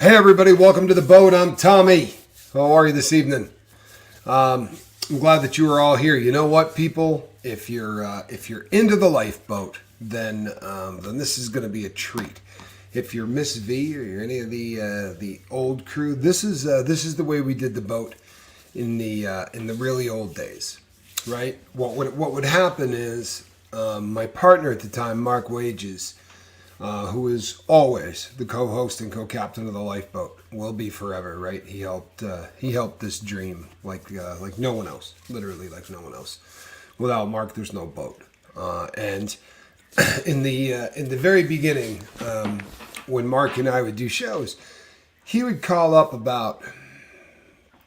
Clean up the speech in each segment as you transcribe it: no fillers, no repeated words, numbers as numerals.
Hey everybody, welcome to the boat. I'm Tommy. How are you this evening? I'm glad that you are all here. You know what, people? If you're into the lifeboat, then this is going to be a treat. If you're Miss V or you're any of the old crew, this is the way we did the boat in the really old days, right? What would happen is my partner at the time, Mark Wages, who is always the co-host and co-captain of the lifeboat, will be forever, right? He helped this dream like no one else, literally like no one else. Without Mark, there's no boat. And in the very beginning, when Mark and I would do shows, he would call up about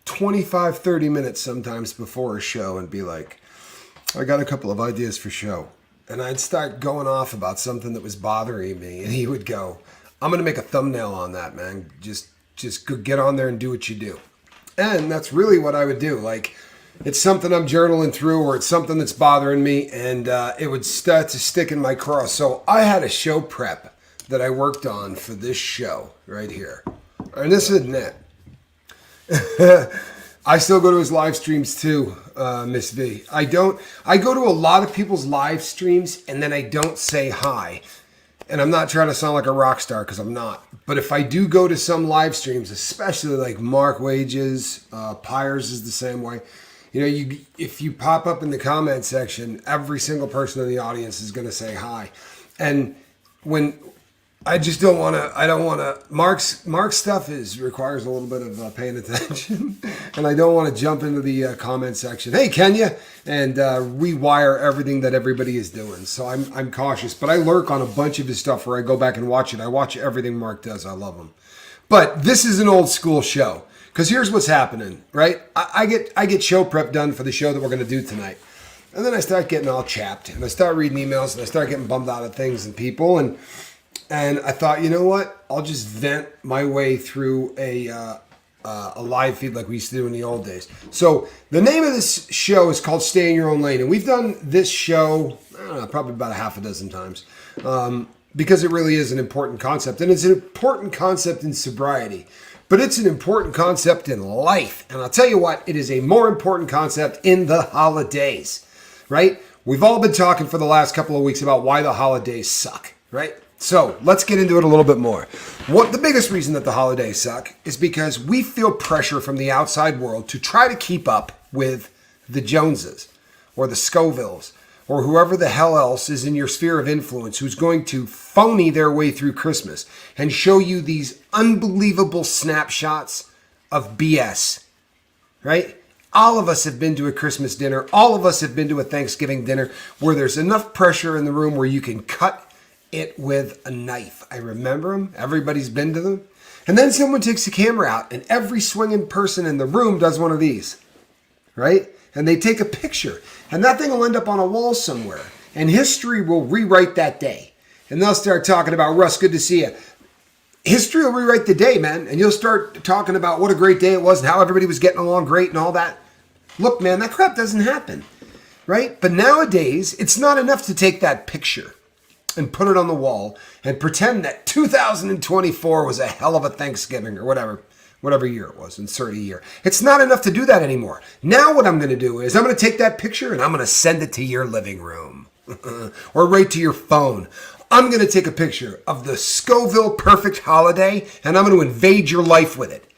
25, 30 minutes sometimes before a show and be like, I got a couple of ideas for show. And I'd start going off about something that was bothering me. And he would go, I'm going to make a thumbnail on that, man. Just go get on there and do what you do. And that's really what I would do. Like, it's something I'm journaling through or it's something that's bothering me. And it would start to stick in my craw. So I had a show prep that I worked on for this show right here. And this isn't it. I still go to his live streams too, Miss V. I go to a lot of people's live streams and then I don't say hi. And I'm not trying to sound like a rock star because I'm not. But if I do go to some live streams, especially like Mark Wages, Pyres is the same way. You know, if you pop up in the comment section, every single person in the audience is going to say hi. And when I just don't want to, Mark's stuff requires a little bit of paying attention. And I don't want to jump into the comment section. Hey, Kenya, and rewire everything that everybody is doing. So I'm cautious, but I lurk on a bunch of his stuff where I go back and watch it. I watch everything Mark does. I love him. But this is an old school show because here's what's happening, right? I get show prep done for the show that we're going to do tonight. And then I start getting all chapped and I start reading emails and I start getting bummed out of things and people. And I thought, you know what? I'll just vent my way through a live feed like we used to do in the old days. So the name of this show is called Stay in Your Own Lane. And we've done this show, I don't know, probably about a half a dozen times because it really is an important concept. And it's an important concept in sobriety. But it's an important concept in life. And I'll tell you what, it is a more important concept in the holidays, right? We've all been talking for the last couple of weeks about why the holidays suck, right? So let's get into it a little bit more. The biggest reason that the holidays suck is because we feel pressure from the outside world to try to keep up with the Joneses or the Scovilles or whoever the hell else is in your sphere of influence who's going to phony their way through Christmas and show you these unbelievable snapshots of BS, right? All of us have been to a Christmas dinner. All of us have been to a Thanksgiving dinner where there's enough pressure in the room where you can cut it with a knife. I remember them. Everybody's been to them. And then someone takes the camera out and every swinging person in the room does one of these, right? And they take a picture and that thing will end up on a wall somewhere and history will rewrite that day. And they'll start talking about, Russ, good to see you. History will rewrite the day, man. And you'll start talking about what a great day it was and how everybody was getting along great and all that. Look, man, that crap doesn't happen, right? But nowadays, it's not enough to take that picture and put it on the wall and pretend that 2024 was a hell of a Thanksgiving or whatever year it was, insert a year. It's not enough to do that anymore. Now what I'm going to do is I'm going to take that picture and I'm going to send it to your living room or right to your phone. I'm going to take a picture of the Scoville perfect holiday and I'm going to invade your life with it.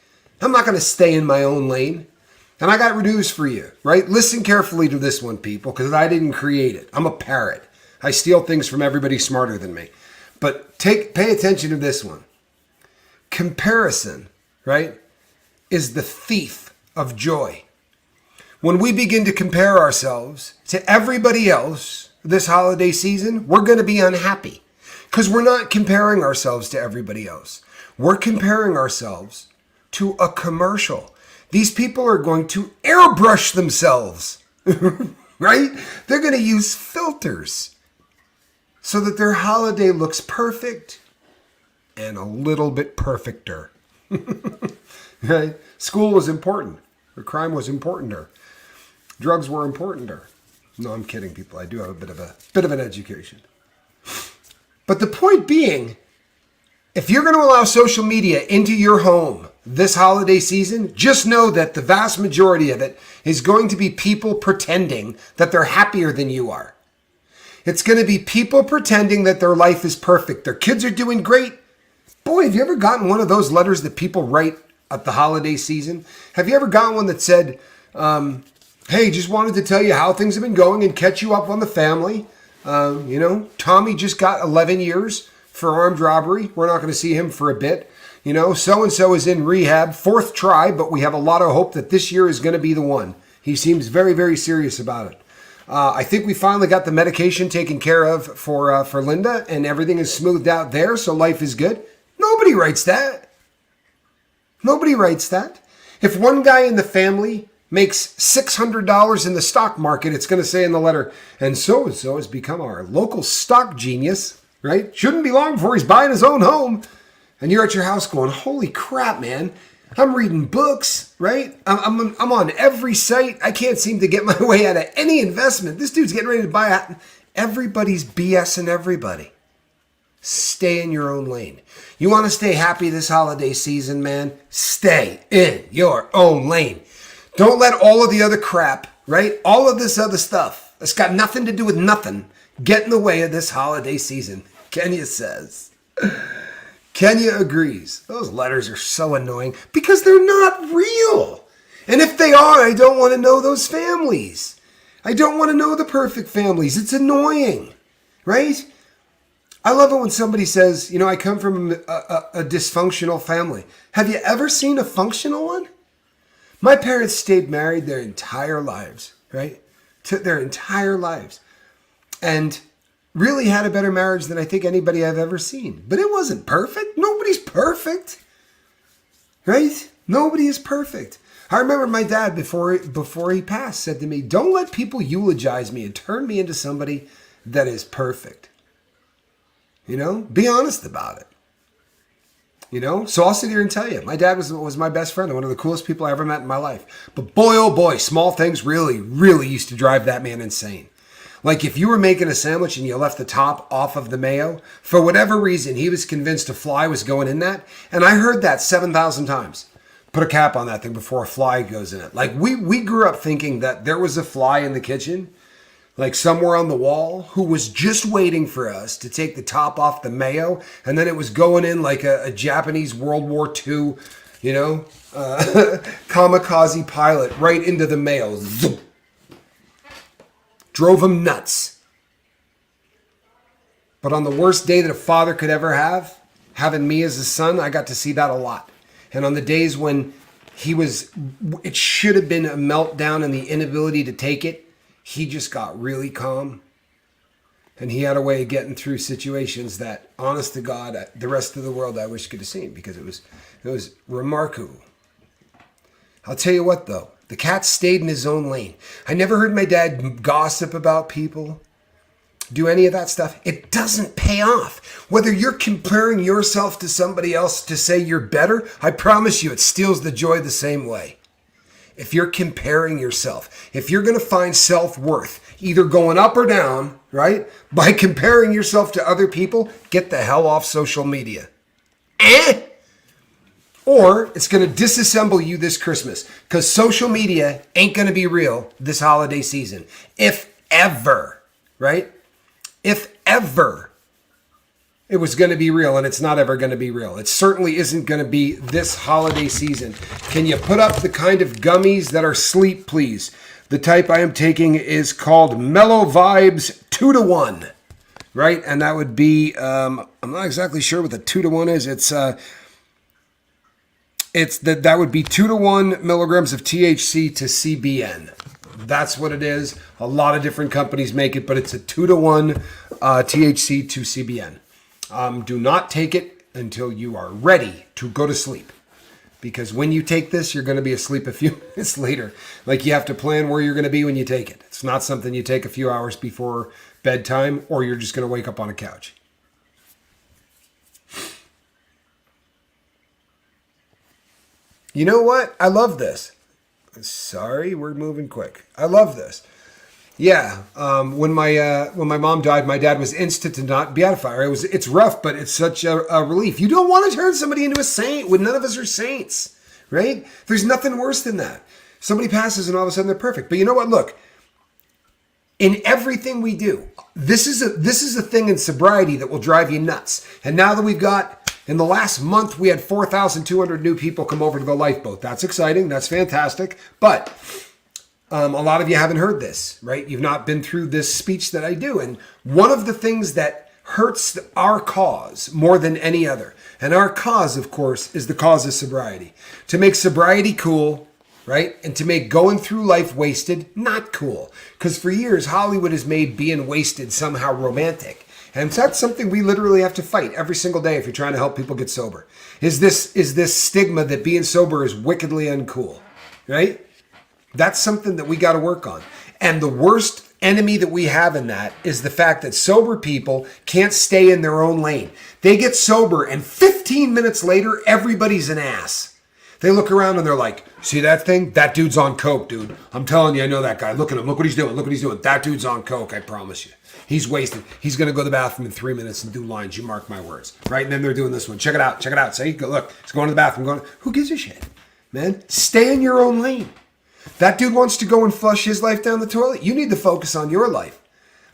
I'm not going to stay in my own lane. And I got news for you, right? Listen carefully to this one, people, because I didn't create it. I'm a parrot. I steal things from everybody smarter than me. But pay attention to this one. Comparison, right, is the thief of joy. When we begin to compare ourselves to everybody else this holiday season, we're going to be unhappy because we're not comparing ourselves to everybody else. We're comparing ourselves to a commercial. These people are going to airbrush themselves, right? They're going to use filters so that their holiday looks perfect and a little bit perfecter. Right? School was important. Or crime was importanter. Drugs were importanter. No, I'm kidding, people. I do have a bit of an education. But the point being, If you're going to allow social media into your home this holiday season, just know that the vast majority of it is going to be people pretending that they're happier than you are. It's going to be people pretending that their life is perfect. Their kids are doing great. Boy, have you ever gotten one of those letters that people write at the holiday season? Have you ever gotten one that said, hey, just wanted to tell you how things have been going and catch you up on the family. Tommy just got 11 years for armed robbery. We're not going to see him for a bit. So-and-so is in rehab, 4th try, but we have a lot of hope that this year is going to be the one. He seems very, very serious about it. I think we finally got the medication taken care of for Linda, and everything is smoothed out there, so life is good. Nobody writes that. Nobody writes that. If one guy in the family makes $600 in the stock market, it's going to say in the letter, and so-and-so has become our local stock genius, right? Shouldn't be long before he's buying his own home. And you're at your house going, holy crap, man. I'm reading books, right? I'm on every site. I can't seem to get my way out of any investment. This dude's getting ready to buy out. Everybody's BSing everybody. Stay in your own lane. You want to stay happy this holiday season, man? Stay in your own lane. Don't let all of the other crap, right? All of this other stuff that's got nothing to do with nothing get in the way of this holiday season. Kenya says. Kenya agrees. Those letters are so annoying because they're not real. And if they are, I don't want to know those families. I don't want to know the perfect families. It's annoying, right? I love it when somebody says, I come from a dysfunctional family. Have you ever seen a functional one? My parents stayed married their entire lives, right? Their entire lives. And really had a better marriage than I think anybody I've ever seen. But it wasn't perfect. Nobody's perfect, right? Nobody is perfect. I remember my dad, before he passed, said to me, don't let people eulogize me and turn me into somebody that is perfect. Be honest about it. So I'll sit here and tell you, my dad was my best friend and one of the coolest people I ever met in my life. But boy, oh boy, small things really, really used to drive that man insane. Like if you were making a sandwich and you left the top off of the mayo, for whatever reason, he was convinced a fly was going in that. And I heard that 7,000 times. Put a cap on that thing before a fly goes in it. Like we grew up thinking that there was a fly in the kitchen, like somewhere on the wall, who was just waiting for us to take the top off the mayo. And then it was going in like a Japanese World War II, kamikaze pilot right into the mayo. Zoom. Drove him nuts. But on the worst day that a father could ever have, having me as a son, I got to see that a lot. And on the days when it should have been a meltdown and the inability to take it, he just got really calm. And he had a way of getting through situations that, honest to God, the rest of the world I wish could have seen, because it was remarkable. I'll tell you what, though. The cat stayed in his own lane. I never heard my dad gossip about people, do any of that stuff. It doesn't pay off. Whether you're comparing yourself to somebody else to say you're better, I promise you it steals the joy the same way. If you're comparing yourself, if you're going to find self-worth either going up or down, right, by comparing yourself to other people, get the hell off social media. Or it's going to disassemble you this Christmas, because social media ain't going to be real this holiday season. If ever, right? If ever it was going to be real, and it's not ever going to be real. It certainly isn't going to be this holiday season. Can you put up the kind of gummies that are sleep, please? The type I am taking is called Mellow Vibes 2-to-1, right? And that would be, I'm not exactly sure what the 2-to-1 is. That would be 2-to-1 milligrams of THC to CBN. That's what it is. A lot of different companies make it, but it's a 2-to-1 THC to CBN. Do not take it until you are ready to go to sleep. Because when you take this, you're going to be asleep a few minutes later. Like you have to plan where you're going to be when you take it. It's not something you take a few hours before bedtime, or you're just going to wake up on a couch. You know what? I love this. Sorry, we're moving quick. I love this. Yeah, when my mom died, my dad was instant to not beatify her. It's rough, but it's such a relief. You don't want to turn somebody into a saint when none of us are saints, right? There's nothing worse than that. Somebody passes and all of a sudden they're perfect. But you know what? Look, in everything we do, this is a thing in sobriety that will drive you nuts. And now that we've got, in the last month, we had 4,200 new people come over to the lifeboat. That's exciting. That's fantastic. But a lot of you haven't heard this, right? You've not been through this speech that I do. And one of the things that hurts our cause more than any other, and our cause, of course, is the cause of sobriety. To make sobriety cool, right? And to make going through life wasted not cool. Because for years, Hollywood has made being wasted somehow romantic. And that's something we literally have to fight every single day if you're trying to help people get sober. Is this stigma that being sober is wickedly uncool, right? That's something that we got to work on. And the worst enemy that we have in that is the fact that sober people can't stay in their own lane. They get sober and 15 minutes later, everybody's an ass. They look around and they're like, see that thing? That dude's on coke, dude. I'm telling you, I know that guy. Look at him. Look what he's doing. Look what he's doing. That dude's on coke, I promise you. He's wasted. He's going to go to the bathroom in 3 minutes and do lines. You mark my words. Right? And then they're doing this one. Check it out. Check it out. Say, look, he's going to the bathroom. Who gives a shit? Man, stay in your own lane. That dude wants to go and flush his life down the toilet. You need to focus on your life.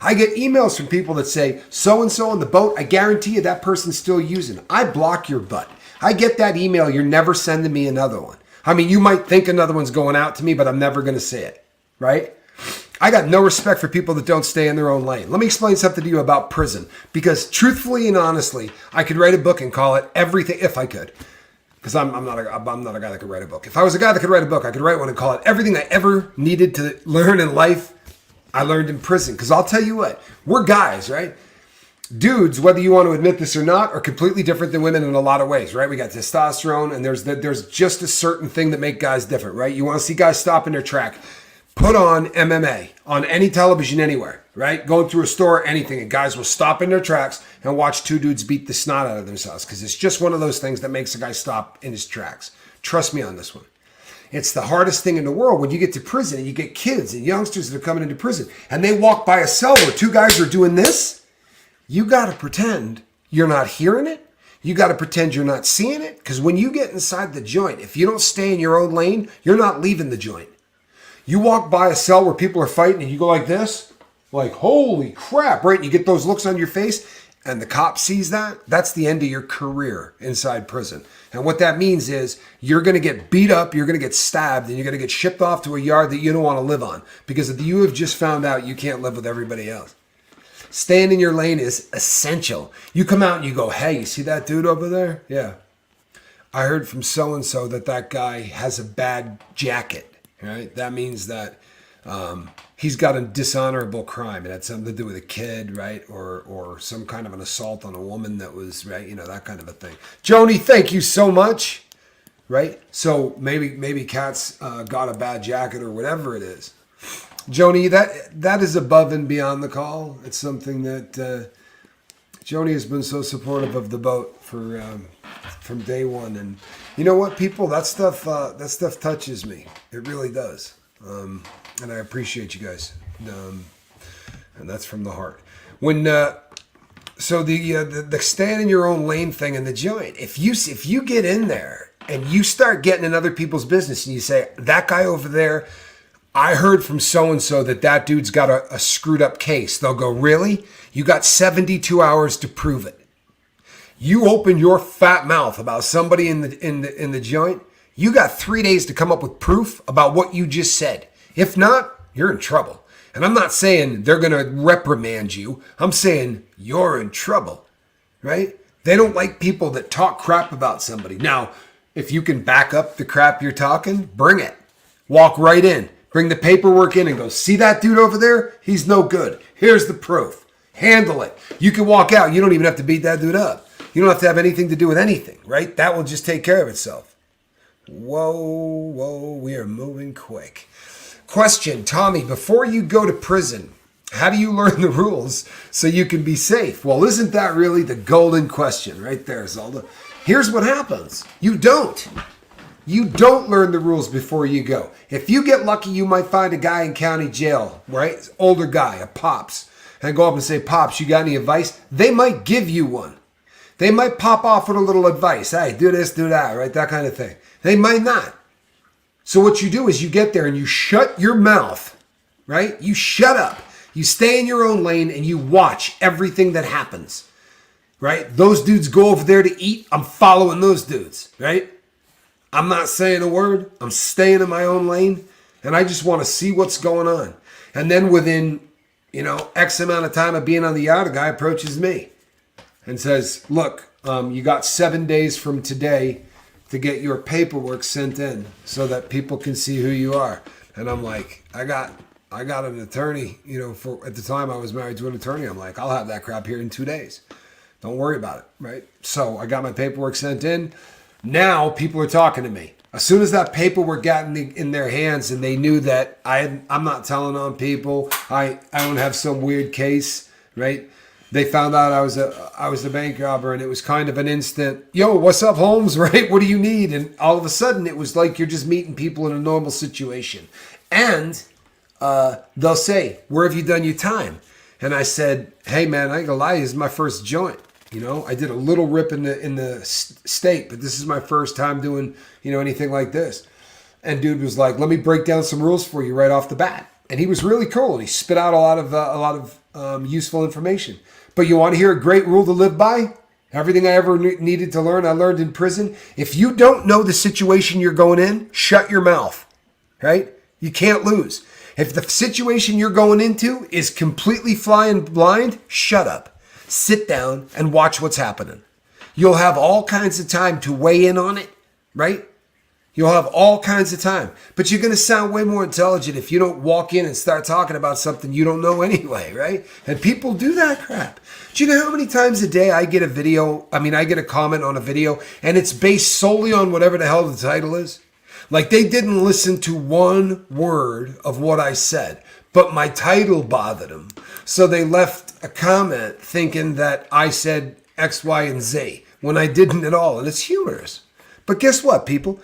I get emails from people that say, so-and-so on the boat, I guarantee you that person's still using it. I block your butt. I get that email, you're never sending me another one. I mean, you might think another one's going out to me, but I'm never going to say it, right? I got no respect for people that don't stay in their own lane. Let me explain something to you about prison, because truthfully and honestly, I could write a book and call it Everything, if I could. Because I'm not a guy that could write a book. If I was a guy that could write a book, I could write one and call it Everything I Ever Needed to Learn in Life, I Learned in Prison. Because I'll tell you what, we're guys, right? Dudes, whether you want to admit this or not, are completely different than women in a lot of ways, right? We got testosterone, and there's just a certain thing that make guys different, right? You want to see guys stop in their track. Put on MMA on any television anywhere, right? Going through a store, anything, and guys will stop in their tracks and watch two dudes beat the snot out of themselves because it's just one of those things that makes a guy stop in his tracks. Trust me on this one. It's the hardest thing in the world when you get to prison and you get kids and youngsters that are coming into prison and they walk by a cell where two guys are doing this. You got to pretend you're not hearing it. You got to pretend you're not seeing it. Because when you get inside the joint, if you don't stay in your own lane, you're not leaving the joint. You walk by a cell where people are fighting and you go like this, like, holy crap, right? And you get those looks on your face and the cop sees that. That's the end of your career inside prison. And what that means is you're going to get beat up, you're going to get stabbed, and you're going to get shipped off to a yard that you don't want to live on because you have just found out you can't live with everybody else. Staying in your lane is essential. You come out and you go, hey, you see that dude over there? Yeah. I heard from so-and-so that guy has a bad jacket, right? That means that he's got a dishonorable crime. It had something to do with a kid, right? Or some kind of an assault on a woman that was, right? You know, that kind of a thing. Joanie, thank you so much, right? So maybe Kat's got a bad jacket or whatever it is. Joanie, that is above and beyond the call. It's something that Joanie has been so supportive of the boat from day one, and you know what, people, that stuff touches me. It really does, and I appreciate you guys, and that's from the heart. When so the stand in your own lane thing in the joint, if you get in there and you start getting in other people's business and you say that guy over there, I heard from so-and-so that dude's got a screwed up case. They'll go, really? You got 72 hours to prove it. You open your fat mouth about somebody in the joint, you got 3 days to come up with proof about what you just said. If not, you're in trouble. And I'm not saying they're going to reprimand you. I'm saying you're in trouble, right? They don't like people that talk crap about somebody. Now, if you can back up the crap you're talking, bring it. Walk right in. Bring the paperwork in and go, see that dude over there? He's no good. Here's the proof. Handle it. You can walk out. You don't even have to beat that dude up. You don't have to have anything to do with anything, right? That will just take care of itself. Whoa, we are moving quick. Question, Tommy, before you go to prison, how do you learn the rules so you can be safe? Well, isn't that really the golden question right there, Zelda? Here's what happens. You don't. You don't learn the rules before you go. If you get lucky, you might find a guy in county jail, right? Older guy, a pops, and go up and say, Pops, you got any advice? They might give you one. They might pop off with a little advice. Hey, do this, do that, right? That kind of thing. They might not. So what you do is you get there and you shut your mouth, right? You shut up. You stay in your own lane and you watch everything that happens, right? Those dudes go over there to eat. I'm following those dudes, right? I'm not saying a word. I'm staying in my own lane, and I just want to see what's going on. And then within, X amount of time of being on the yacht, a guy approaches me and says, look, you got 7 days from today to get your paperwork sent in so that people can see who you are. And I'm like, I got an attorney, at the time I was married to an attorney. I'm like, I'll have that crap here in 2 days. Don't worry about it, right? So I got my paperwork sent in. Now people are talking to me. As soon as that paperwork got in their hands and they knew that I'm not telling on people, I don't have some weird case, right? They found out I was a bank robber, and it was kind of an instant, yo, what's up, Holmes, right? What do you need? And all of a sudden it was like you're just meeting people in a normal situation. And they'll say, where have you done your time? And I said, hey man, I ain't gonna lie, this is my first joint. I did a little rip in the state, but this is my first time doing, anything like this. And dude was like, let me break down some rules for you right off the bat. And he was really cool. And he spit out a lot of useful information. But you want to hear a great rule to live by? Everything I ever needed to learn, I learned in prison. If you don't know the situation you're going in, shut your mouth, right? You can't lose. If the situation you're going into is completely flying blind, shut up. Sit down and watch what's happening. You'll have all kinds of time to weigh in on it, right? You'll have all kinds of time. But you're going to sound way more intelligent if you don't walk in and start talking about something you don't know anyway, right? And people do that crap. Do you know how many times a day I get a comment on a video, and it's based solely on whatever the hell the title is? Like they didn't listen to one word of what I said, but my title bothered them. So they left a comment thinking that I said X, Y, and Z when I didn't at all. And it's humorous. But guess what, people?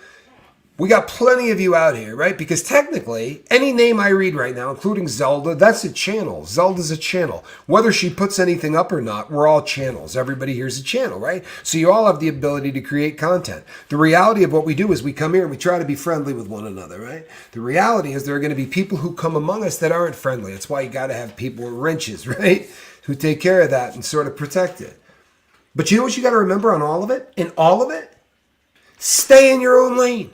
We got plenty of you out here, right? Because technically, any name I read right now, including Zelda, that's a channel. Zelda's a channel. Whether she puts anything up or not, we're all channels. Everybody here's a channel, right? So you all have the ability to create content. The reality of what we do is we come here and we try to be friendly with one another, right? The reality is there are going to be people who come among us that aren't friendly. That's why you got to have people with wrenches, right? Who take care of that and sort of protect it. But you know what you got to remember on all of it? In all of it? Stay in your own lane.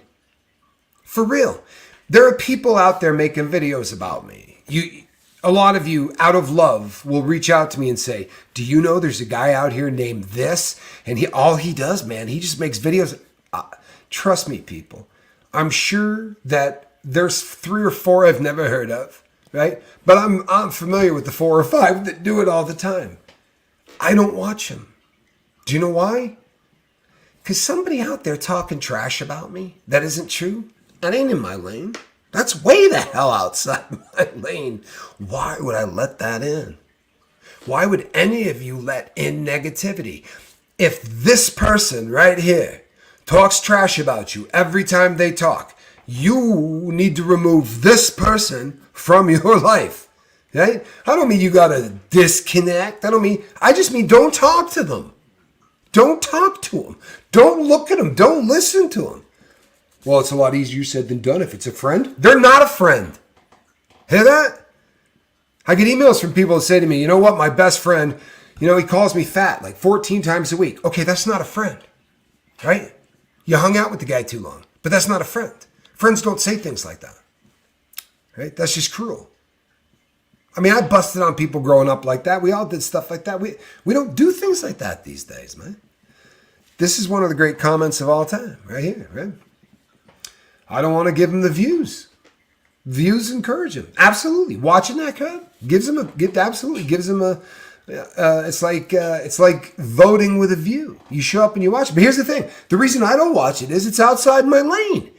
For real. There are people out there making videos about me. A lot of you, out of love, will reach out to me and say, do you know there's a guy out here named this? And all he does, man, he just makes videos. Trust me, people. I'm sure that there's 3 or 4 I've never heard of, right? But I'm familiar with the 4 or 5 that do it all the time. I don't watch them. Do you know why? Because somebody out there talking trash about me that isn't true. That ain't in my lane. That's way the hell outside my lane. Why would I let that in? Why would any of you let in negativity? If this person right here talks trash about you every time they talk, you need to remove this person from your life. Right? I don't mean you gotta disconnect. I just mean don't talk to them. Don't talk to them. Don't look at them. Don't listen to them. Well, it's a lot easier said than done if it's a friend. They're not a friend. Hear that? I get emails from people that say to me, you know what, my best friend, he calls me fat like 14 times a week. Okay, that's not a friend, right? You hung out with the guy too long, but that's not a friend. Friends don't say things like that, right? That's just cruel. I busted on people growing up like that. We all did stuff like that. We don't do things like that these days, man. This is one of the great comments of all time right here, right? I don't want to give him the views. Views encourage him. Absolutely. Watching that crap gives him a. It's like voting with a view. You show up and you watch it. But here's the thing: the reason I don't watch it is it's outside my lane.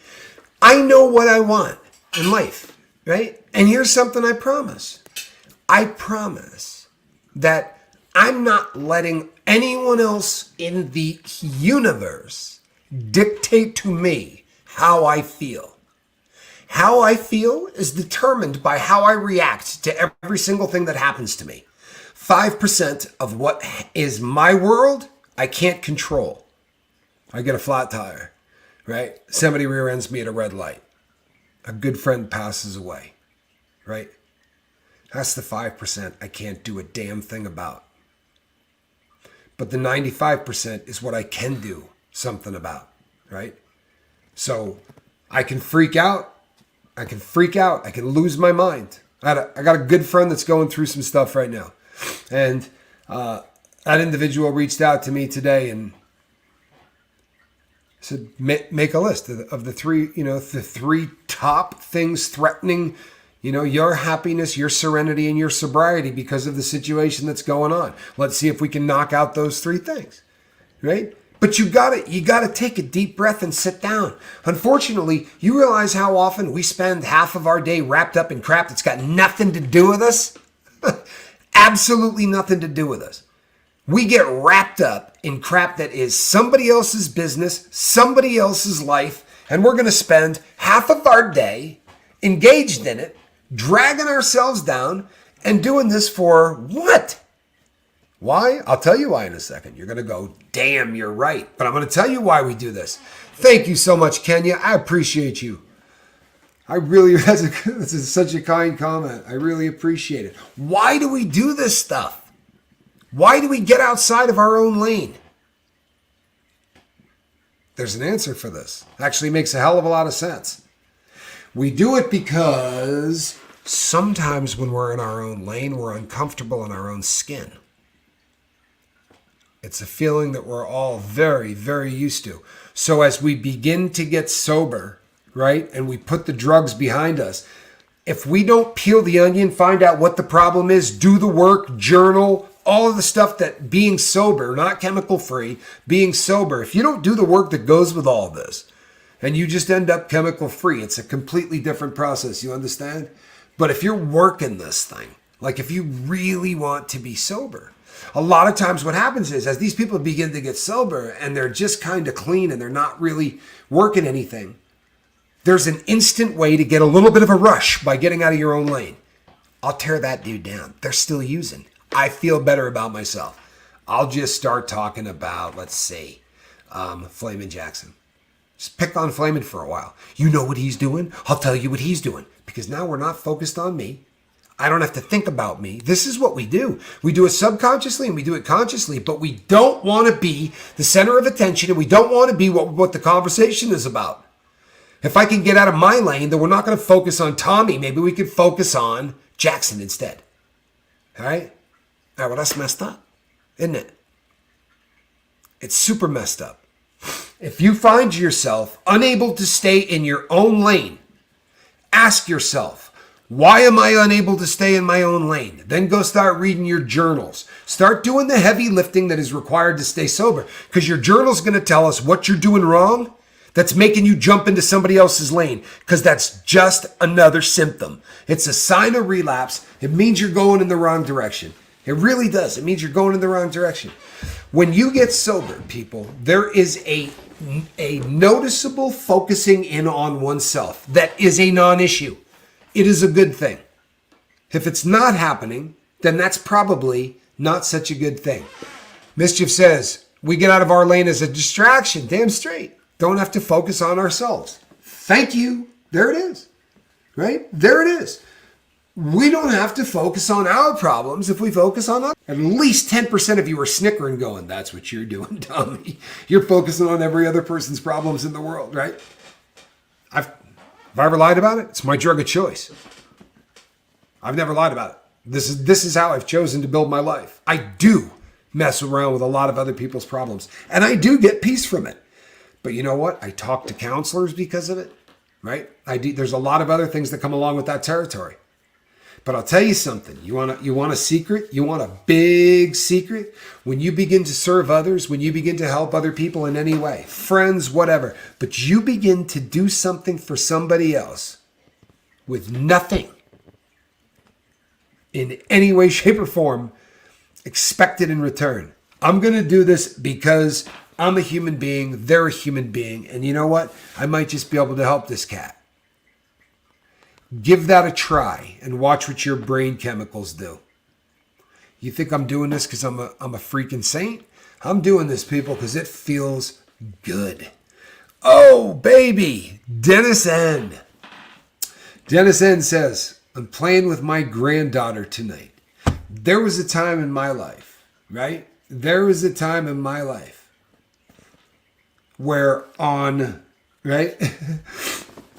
I know what I want in life, right? And here's something I promise. I promise that I'm not letting anyone else in the universe dictate to me how I feel. How I feel is determined by how I react to every single thing that happens to me. 5% of what is my world, I can't control. I get a flat tire, right? Somebody rear ends me at a red light. A good friend passes away, right? That's the 5% I can't do a damn thing about. But the 95% is what I can do something about, right? So I can freak out. I can lose my mind. I got a good friend that's going through some stuff right now. And that individual reached out to me today and said, make a list of the three top things threatening, your happiness, your serenity, and your sobriety because of the situation that's going on. Let's see if we can knock out those three things, right? But you gotta take a deep breath and sit down. Unfortunately, you realize how often we spend half of our day wrapped up in crap that's got nothing to do with us? Absolutely nothing to do with us. We get wrapped up in crap that is somebody else's business, somebody else's life, and we're gonna spend half of our day engaged in it, dragging ourselves down, and doing this for what? Why? I'll tell you why in a second. You're going to go, damn, you're right. But I'm going to tell you why we do this. Thank you so much, Kenya. I appreciate you. This is such a kind comment. I really appreciate it. Why do we do this stuff? Why do we get outside of our own lane? There's an answer for this. Actually makes a hell of a lot of sense. We do it because sometimes when we're in our own lane, we're uncomfortable in our own skin. It's a feeling that we're all very, very used to. So as we begin to get sober, right, and we put the drugs behind us, if we don't peel the onion, find out what the problem is, do the work, journal, all of the stuff that being sober, not chemical free, being sober, if you don't do the work that goes with all this, and you just end up chemical free, it's a completely different process, you understand? But if you're working this thing, like if you really want to be sober, a lot of times what happens is as these people begin to get sober and they're just kind of clean and they're not really working anything, there's an instant way to get a little bit of a rush by getting out of your own lane. I'll tear that dude down. They're still using. I feel better about myself. I'll just start talking about, let's see, Flamin' Jackson. Just pick on Flamin' for a while. You know what he's doing? I'll tell you what he's doing. Because now we're not focused on me. I don't have to think about me. This is what we do. We do it subconsciously and we do it consciously, but we don't want to be the center of attention and we don't want to be what the conversation is about. If I can get out of my lane, then we're not going to focus on Tommy. Maybe we could focus on Jackson instead. All right? All right, well, that's messed up, isn't it? It's super messed up. If you find yourself unable to stay in your own lane, ask yourself, why am I unable to stay in my own lane? Then go start reading your journals. Start doing the heavy lifting that is required to stay sober. Because your journal's going to tell us what you're doing wrong that's making you jump into somebody else's lane. Because that's just another symptom. It's a sign of relapse. It means you're going in the wrong direction. It really does. It means you're going in the wrong direction. When you get sober, people, there is a noticeable focusing in on oneself. That is a non-issue. It is a good thing. If it's not happening, then that's probably not such a good thing. Mischief says, we get out of our lane as a distraction. Damn straight. Don't have to focus on ourselves. Thank you. There it is. Right? There it is. We don't have to focus on our problems if we focus on others. At least 10% of you are snickering going, that's what you're doing, Tommy. You're focusing on every other person's problems in the world, right? Have I ever lied about it? It's my drug of choice. I've never lied about it. This is how I've chosen to build my life. I do mess around with a lot of other people's problems, and I do get peace from it. But you know what? I talk to counselors because of it, right? There's a lot of other things that come along with that territory. But I'll tell you something. You want a secret? You want a big secret? When you begin to serve others, when you begin to help other people in any way, friends, whatever, but you begin to do something for somebody else with nothing in any way, shape, or form expected in return. I'm going to do this because I'm a human being. They're a human being. And you know what? I might just be able to help this cat. Give that a try and watch what your brain chemicals do. You think I'm doing this because I'm a freaking saint? I'm doing this, people, because it feels good. Oh, baby. Dennis N. Dennis N says, I'm playing with my granddaughter tonight. There was a time in my life, right? There was a time in my life where right?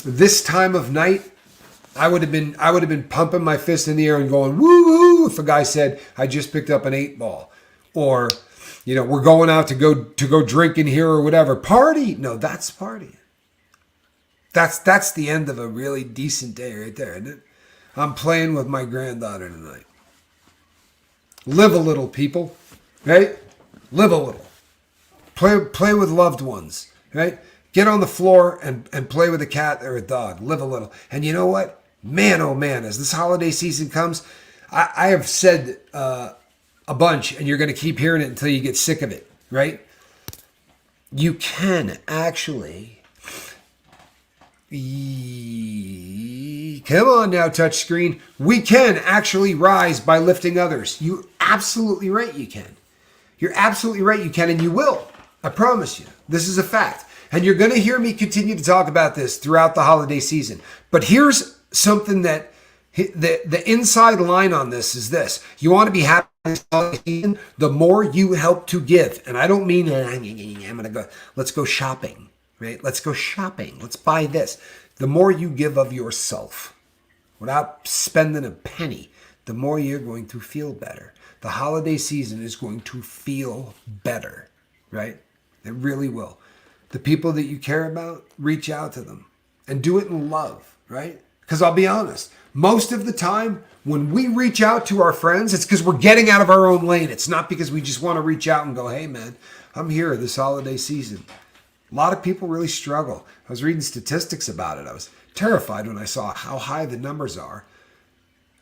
This time of night, I would have been pumping my fist in the air and going, woo woo, if a guy said, I just picked up an 8-ball. Or, we're going out to go drinking here or whatever. Party. No, that's partying. That's the end of a really decent day right there, isn't it? I'm playing with my granddaughter tonight. Live a little, people, right? Live a little. Play with loved ones, right? Get on the floor and play with a cat or a dog. Live a little. And you know what? Man, oh man, as this holiday season comes, I have said a bunch, and you're going to keep hearing it until you get sick of it, right? You can actually... Come on now, touch screen. We can actually rise by lifting others. You're absolutely right you can. You're absolutely right you can, and you will. I promise you. This is a fact. And you're going to hear me continue to talk about this throughout the holiday season. But here's something that the inside line on this is this. You want to be happy this holiday season, the more you help to give. And I don't mean I'm going to go, let's go shopping, right? Let's go shopping. Let's buy this. The more you give of yourself without spending a penny, the more you're going to feel better. The holiday season is going to feel better, right? It really will. The people that you care about, reach out to them and do it in love, right? Because I'll be honest, most of the time when we reach out to our friends, it's because we're getting out of our own lane. It's not because we just want to reach out and go, hey man, I'm here this holiday season. A lot of people really struggle. I was reading statistics about it. I was terrified when I saw how high the numbers are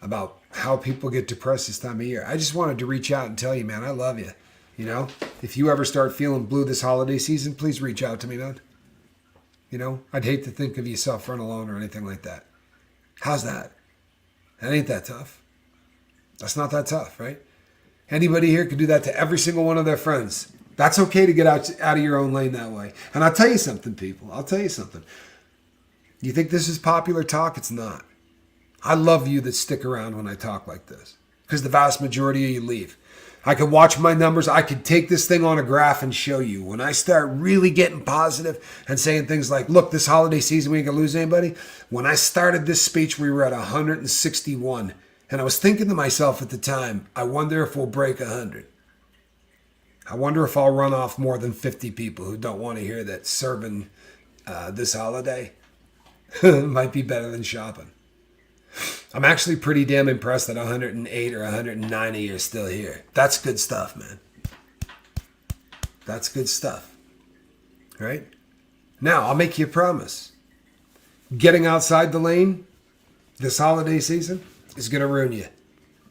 about how people get depressed this time of year. I just wanted to reach out and tell you, man, I love you. If you ever start feeling blue this holiday season, please reach out to me, man. I'd hate to think of you suffering alone or anything like that. How's that? That ain't that tough. That's not that tough, right? Anybody here could do that to every single one of their friends. That's okay to get out of your own lane that way. And I'll tell you something, people. I'll tell you something. You think this is popular talk? It's not. I love you that stick around when I talk like this, because the vast majority of you leave. I could watch my numbers. I could take this thing on a graph and show you. When I start really getting positive and saying things like, look, this holiday season, we ain't going to lose anybody. When I started this speech, we were at 161. And I was thinking to myself at the time, I wonder if we'll break 100. I wonder if I'll run off more than 50 people who don't want to hear that serving this holiday might be better than shopping. I'm actually pretty damn impressed that 108 or 109 of you are still here. That's good stuff, man. That's good stuff. Right? Now, I'll make you a promise. Getting outside the lane this holiday season is going to ruin you.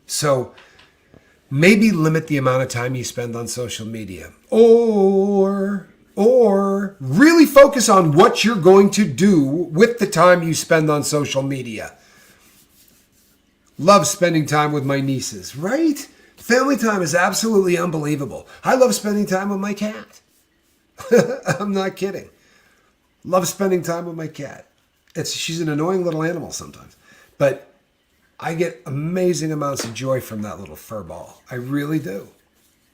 So maybe limit the amount of time you spend on social media. Or really focus on what you're going to do with the time you spend on social media. Love spending time with my nieces, right? Family time is absolutely unbelievable. I love spending time with my cat. I'm not kidding. Love spending time with my cat. She's an annoying little animal sometimes, but I get amazing amounts of joy from that little fur ball. I really do.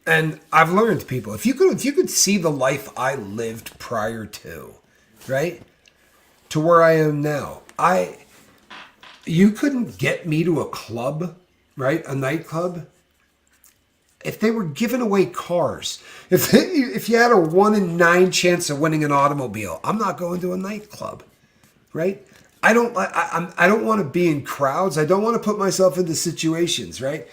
And I've learned, people, if you could see the life I lived prior to, right, to where I am now, you couldn't get me to a club, right? A nightclub. If they were giving away cars, if you had a 1 in 9 chance of winning an automobile, I'm not going to a nightclub, right? I don't want to be in crowds. I don't want to put myself into situations, right?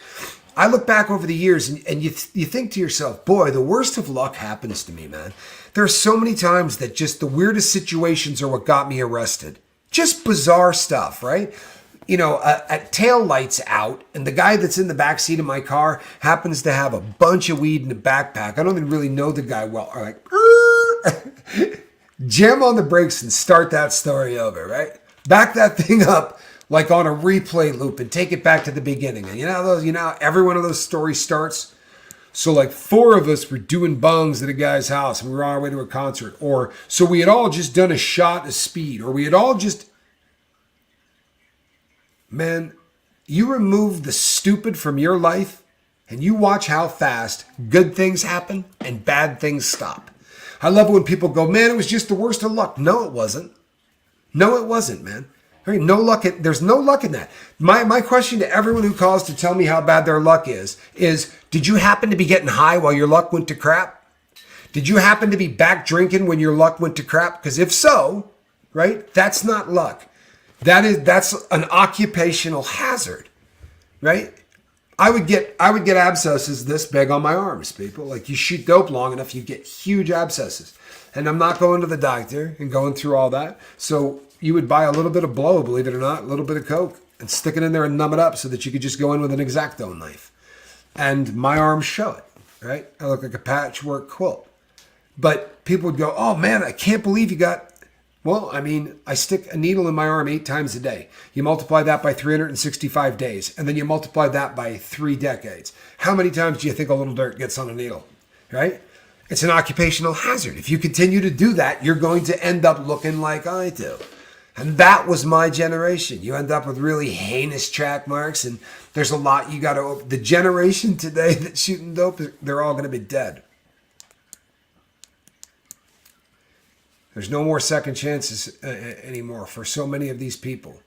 I look back over the years and you think to yourself, boy, the worst of luck happens to me, man. There are so many times that just the weirdest situations are what got me arrested. Just bizarre stuff, right? a tail lights out, and the guy that's in the back seat of my car happens to have a bunch of weed in the backpack. I don't even really know the guy well. Or like, jam on the brakes and start that story over, right? Back that thing up like on a replay loop and take it back to the beginning. And how every one of those stories starts. So like 4 of us were doing bungs at a guy's house and we were on our way to a concert. Or so we had all just done a shot of speed, or we had all just... Man, you remove the stupid from your life and you watch how fast good things happen and bad things stop. I love it when people go, man, it was just the worst of luck. No, it wasn't. No, it wasn't, man. No luck. There's no luck in that. My question to everyone who calls to tell me how bad their luck is, did you happen to be getting high while your luck went to crap? Did you happen to be back drinking when your luck went to crap? Because if so, right, that's not luck. That's an occupational hazard, right? I would get abscesses this big on my arms, people. Like, you shoot dope long enough, you get huge abscesses. And I'm not going to the doctor and going through all that. So you would buy a little bit of blow, believe it or not, a little bit of coke, and stick it in there and numb it up so that you could just go in with an X-Acto knife. And my arms show it, right? I look like a patchwork quilt. But people would go, oh man, I can't believe you got... Well, I mean, I stick a needle in my arm 8 times a day. You multiply that by 365 days, and then you multiply that by 3 decades. How many times do you think a little dirt gets on a needle, right? It's an occupational hazard. If you continue to do that, you're going to end up looking like I do. And that was my generation. You end up with really heinous track marks, and there's a lot you got to... The generation today that's shooting dope, they're all going to be dead. There's no more second chances anymore for so many of these people.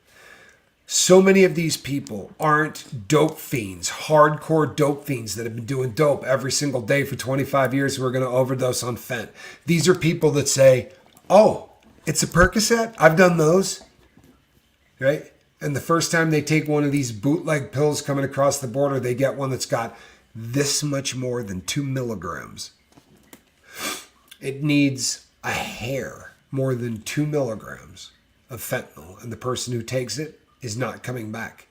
So many of these people aren't dope fiends, hardcore dope fiends that have been doing dope every single day for 25 years who are going to overdose on fent. These are people that say, oh, it's a Percocet? I've done those. Right? And the first time they take one of these bootleg pills coming across the border, they get one that's got this much more than 2 milligrams. It needs a hair more than 2 milligrams of fentanyl, and the person who takes it is not coming back.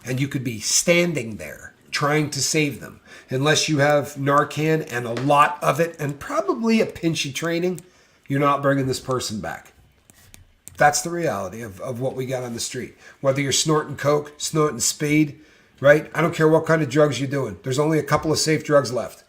And you could be standing there trying to save them. Unless you have Narcan and a lot of it and probably a pinch of training, you're not bringing this person back. That's the reality of what we got on the street. Whether you're snorting coke, snorting speed, right? I don't care what kind of drugs you're doing. There's only a couple of safe drugs left.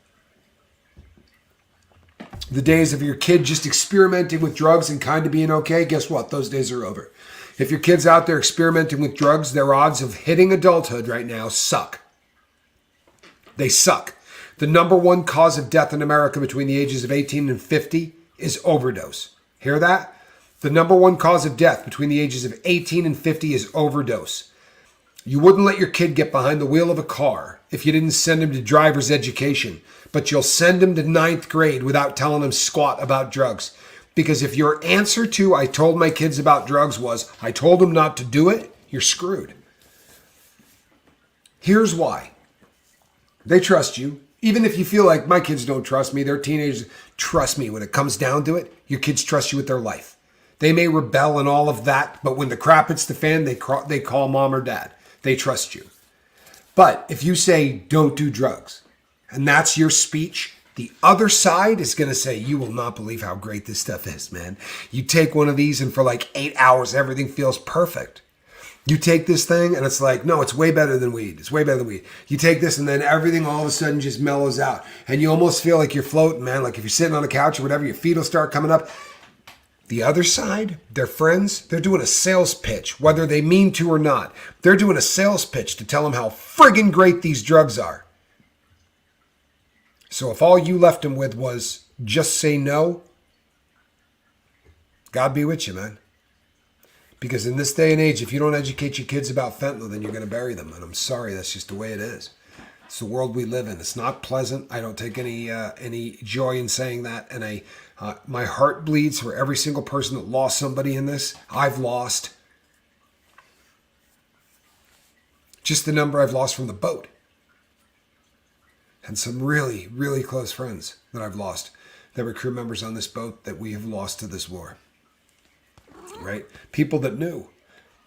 The days of your kid just experimenting with drugs and kind of being okay, guess what? Those days are over. If your kid's out there experimenting with drugs, their odds of hitting adulthood right now suck. They suck. The number 1 cause of death in America between the ages of 18 and 50 is overdose. Hear that? The number 1 cause of death between the ages of 18 and 50 is overdose. You wouldn't let your kid get behind the wheel of a car if you didn't send him to driver's education, but you'll send him to 9th grade without telling him squat about drugs. Because if your answer to I told my kids about drugs was I told them not to do it, you're screwed. Here's why. They trust you. Even if you feel like my kids don't trust me, they're teenagers, trust me, when it comes down to it, your kids trust you with their life. They may rebel and all of that, but when the crap hits the fan, they call mom or dad. They trust you. But if you say, don't do drugs, and that's your speech, the other side is going to say, you will not believe how great this stuff is, man. You take one of these and for like 8 hours, everything feels perfect. You take this thing and it's like, no, it's way better than weed. It's way better than weed. You take this and then everything all of a sudden just mellows out. And you almost feel like you're floating, man. Like if you're sitting on a couch or whatever, your feet will start coming up. The other side, their friends, they're doing a sales pitch, whether they mean to or not. They're doing a sales pitch to tell them how friggin' great these drugs are. So if all you left them with was just say no, God be with you, man. Because in this day and age, if you don't educate your kids about fentanyl, then you're going to bury them. And I'm sorry, that's just the way it is. It's the world we live in. It's not pleasant. I don't take any joy in saying that. And my heart bleeds for every single person that lost somebody in this. I've lost. Just the number I've lost from the boat. And some really, really close friends that I've lost that were crew members on this boat that we have lost to this war. Right? People that knew.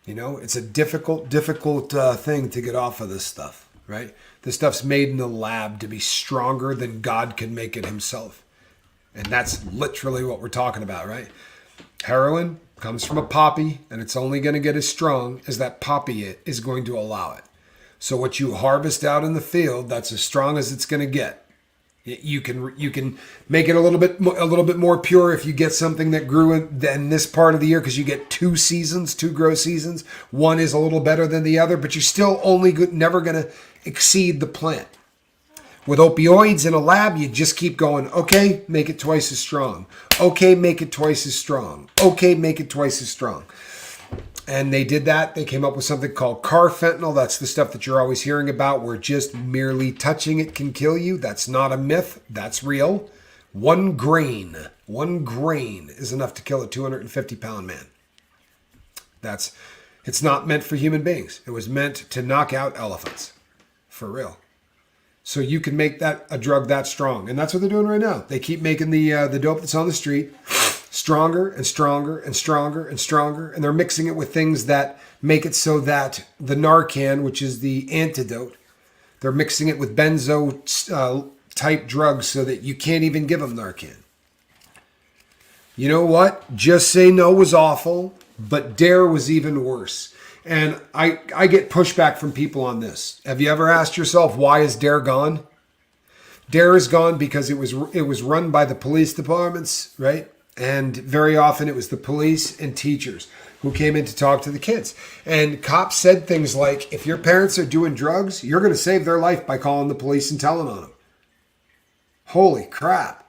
You know, it's a difficult thing to get off of this stuff, right? This stuff's made in the lab to be stronger than God can make it himself. And that's literally what we're talking about, right? Heroin comes from a poppy, and it's only going to get as strong as that poppy is going to allow it. So what you harvest out in the field, that's as strong as it's going to get. You can make it a little bit more pure if you get something that grew in this part of the year, because you get two grow seasons. One is a little better than the other, but you're still never going to exceed the plant. With opioids in a lab, you just keep going. Okay, make it twice as strong. Okay, make it twice as strong. Okay, make it twice as strong. And they did that. They came up with something called carfentanil. That's the stuff that you're always hearing about, where just merely touching it can kill you. That's not a myth. That's real. 1 grain is enough to kill a 250-pound man. It's not meant for human beings. It was meant to knock out elephants. For real. So you can make that a drug that strong. And that's what they're doing right now. They keep making the dope that's on the street stronger and stronger and stronger and stronger. And they're mixing it with things that make it so that the Narcan, which is the antidote, they're mixing it with benzo type drugs so that you can't even give them Narcan. You know what? Just Say No was awful, but Dare was even worse. And I get pushback from people on this. Have you ever asked yourself, why is Dare gone? Dare is gone because it was run by the police departments, right? And very often it was the police and teachers who came in to talk to the kids. And cops said things like, if your parents are doing drugs, you're going to save their life by calling the police and telling on them. Holy crap.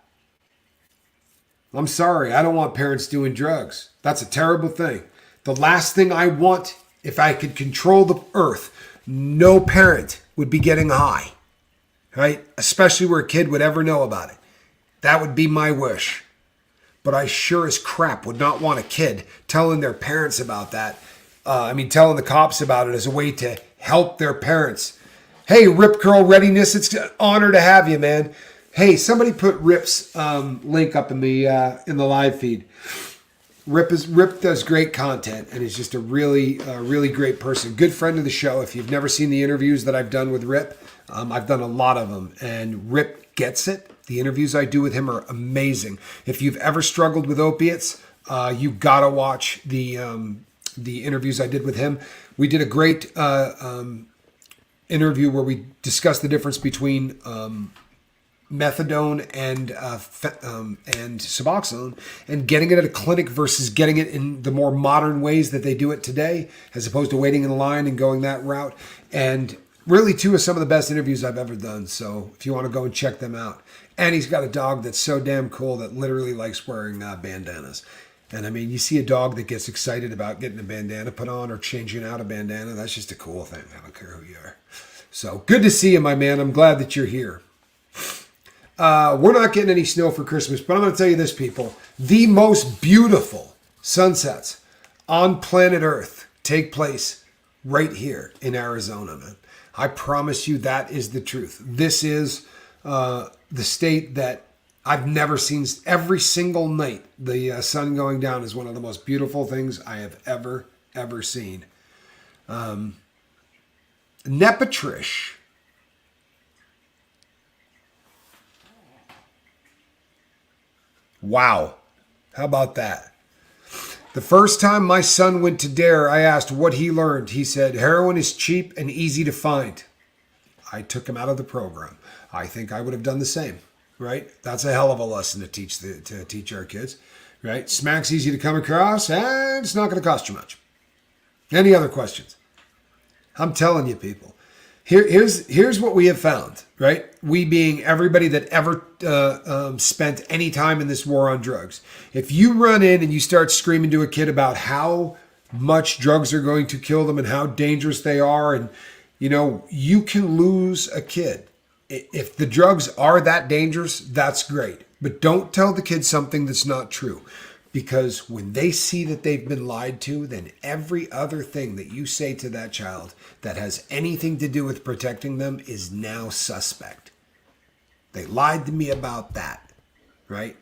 I'm sorry, I don't want parents doing drugs. That's a terrible thing. The last thing I want, if I could control the earth, no parent would be getting high, right? Especially where a kid would ever know about it. That would be my wish. But I sure as crap would not want a kid telling their parents about that. Telling the cops about it as a way to help their parents. Hey, Rip Curl Readiness, it's an honor to have you, man. Hey, somebody put Rip's link up in the live feed. Rip does great content and is just a really great person. Good friend of the show. If you've never seen the interviews that I've done with Rip, I've done a lot of them, and Rip gets it. The interviews I do with him are amazing. If you've ever struggled with opiates, you gotta watch the interviews I did with him. We did a great interview where we discussed the difference between methadone and Suboxone, and getting it at a clinic versus getting it in the more modern ways that they do it today, as opposed to waiting in line and going that route. And really, two of some of the best interviews I've ever done. So if you want to go and check them out. And he's got a dog that's so damn cool that literally likes wearing bandanas. And I mean, you see a dog that gets excited about getting a bandana put on or changing out a bandana. That's just a cool thing. I don't care who you are. So good to see you, my man. I'm glad that you're here. We're not getting any snow for Christmas, but I'm going to tell you this, people. The most beautiful sunsets on planet Earth take place right here in Arizona, man. I promise you that is the truth. This is the state that I've never seen. Every single night, the sun going down is one of the most beautiful things I have ever seen. Nepatrish. Wow. How about that? The first time my son went to Dare, I asked what he learned. He said, heroin is cheap and easy to find. I took him out of the program. I think I would have done the same, right? That's a hell of a lesson to teach our kids, right? Smack's easy to come across, and it's not going to cost you much. Any other questions? I'm telling you, people. Here's what we have found, right? We being everybody that ever spent any time in this war on drugs. If you run in and you start screaming to a kid about how much drugs are going to kill them and how dangerous they are, and you can lose a kid. If the drugs are that dangerous, that's great. But don't tell the kid something that's not true. Because when they see that they've been lied to, then every other thing that you say to that child that has anything to do with protecting them is now suspect. They lied to me about that, right?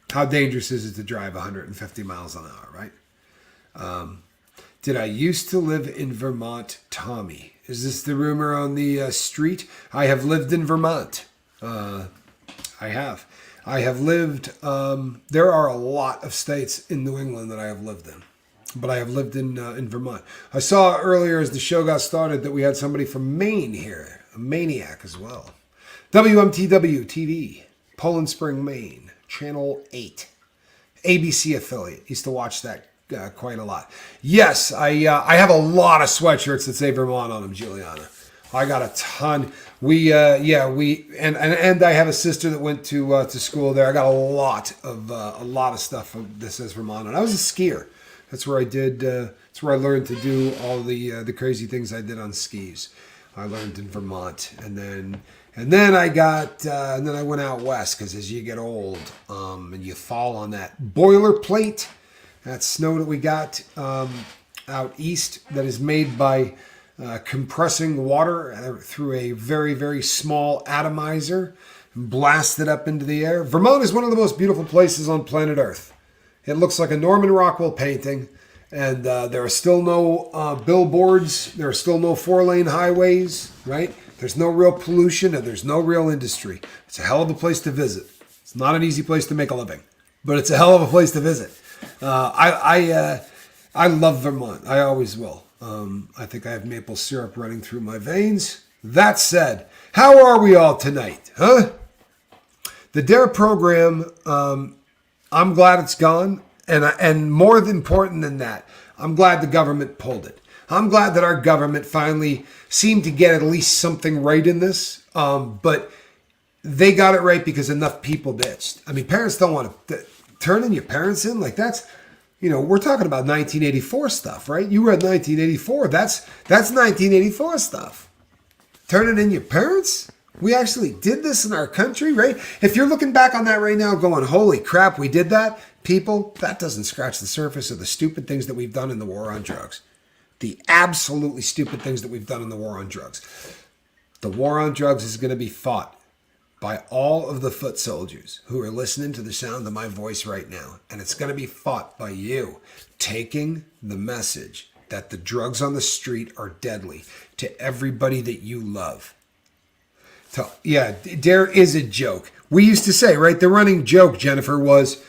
How dangerous is it to drive 150 miles an hour, right? Did I used to live in Vermont, Tommy? Is this the rumor on the street? I have lived in Vermont. I have. I have lived, there are a lot of states in New England that I have lived in. But I have lived in Vermont. I saw earlier as the show got started that we had somebody from Maine here. A maniac as well. WMTW TV, Poland Spring, Maine, Channel 8. ABC affiliate. Used to watch that quite a lot. Yes, I have a lot of sweatshirts that say Vermont on them, Juliana. I got a ton. And I have a sister that went to school there. I got a lot of stuff that says Vermont on. I was a skier. That's where I did. That's where I learned to do all the crazy things I did on skis. I learned in Vermont, and then I went out west because as you get old, and you fall on that boilerplate, that snow that we got out east that is made by compressing water through a very, very small atomizer and blast it up into the air. Vermont is one of the most beautiful places on planet Earth. It looks like a Norman Rockwell painting, and there are still no billboards. There are still no 4-lane highways, right? There's no real pollution, and there's no real industry. It's a hell of a place to visit. It's not an easy place to make a living, but it's a hell of a place to visit. I love Vermont. I always will. I think I have maple syrup running through my veins. That said, how are we all tonight, huh? The DARE program, I'm glad it's gone. And more important than that, I'm glad the government pulled it. I'm glad that our government finally seemed to get at least something right in this. But they got it right because enough people bitched. I mean, parents don't want to turning your parents in. Like that's, we're talking about 1984 stuff, right? You read 1984. That's 1984 stuff. Turning in your parents? We actually did this in our country, right? If you're looking back on that right now going, holy crap, we did that. People, that doesn't scratch the surface of the stupid things that we've done in the war on drugs. The absolutely stupid things that we've done in the war on drugs. The war on drugs is going to be fought by all of the foot soldiers who are listening to the sound of my voice right now. And it's going to be fought by you taking the message that the drugs on the street are deadly to everybody that you love. So, yeah, DARE is a joke. We used to say, right, the running joke, Jennifer, was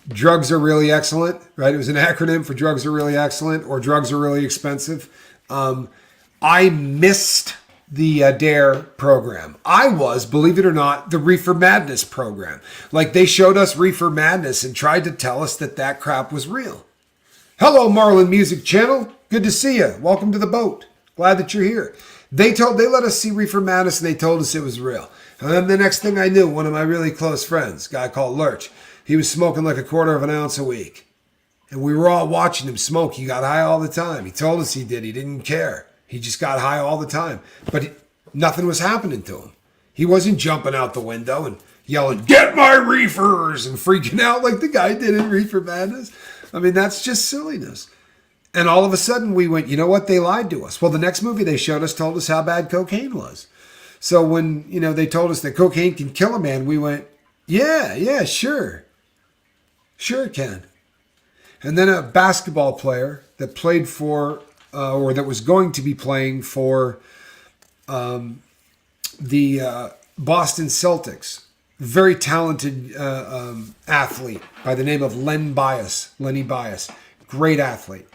drugs are really excellent, right? It was an acronym for drugs are really excellent or drugs are really expensive. I missed the DARE program. I was, believe it or not, the Reefer Madness program. Like they showed us Reefer Madness and tried to tell us that crap was real. Hello, Marlin Music Channel. Good to see you. Welcome to the boat. Glad that you're here. They let us see Reefer Madness and they told us it was real. And then the next thing I knew, one of my really close friends, a guy called Lurch, he was smoking like a 1/4 of an ounce a week. And we were all watching him smoke. He got high all the time. He told us he did. He didn't care. He just got high all the time. But nothing was happening to him. He wasn't jumping out the window and yelling, "Get my reefers!" and freaking out like the guy did in Reefer Madness. I mean, that's just silliness. And all of a sudden we went, you know what? They lied to us. Well, the next movie they showed us told us how bad cocaine was. So when, they told us that cocaine can kill a man, we went, yeah, sure. Sure it can. And then a basketball player that played for, or that was going to be playing for the Boston Celtics, very talented athlete by the name of Lenny Bias, great athlete.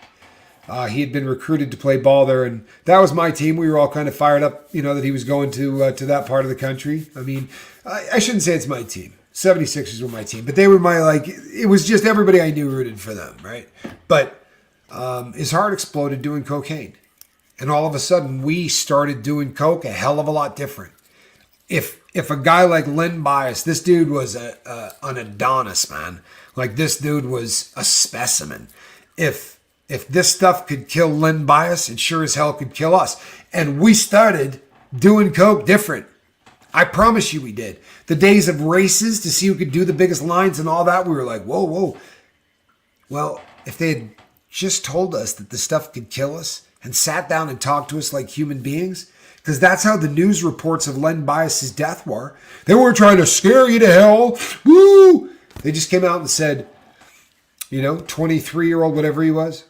He had been recruited to play ball there, and that was my team. We were all kind of fired up, that he was going to that part of the country. I mean, I shouldn't say it's my team. 76ers were my team, but they were it was just everybody I knew rooted for them, right? But his heart exploded doing cocaine. And all of a sudden, we started doing coke a hell of a lot different. If a guy like Len Bias, this dude was an Adonis, man. Like, this dude was a specimen. If this stuff could kill Len Bias, it sure as hell could kill us. And we started doing coke different. I promise you we did. The days of races to see who could do the biggest lines and all that, we were like, whoa. Well, if they had just told us that the stuff could kill us and sat down and talked to us like human beings, because that's how the news reports of Len Bias's death were. They weren't trying to scare you to hell. Woo! They just came out and said, 23-year-old, whatever he was,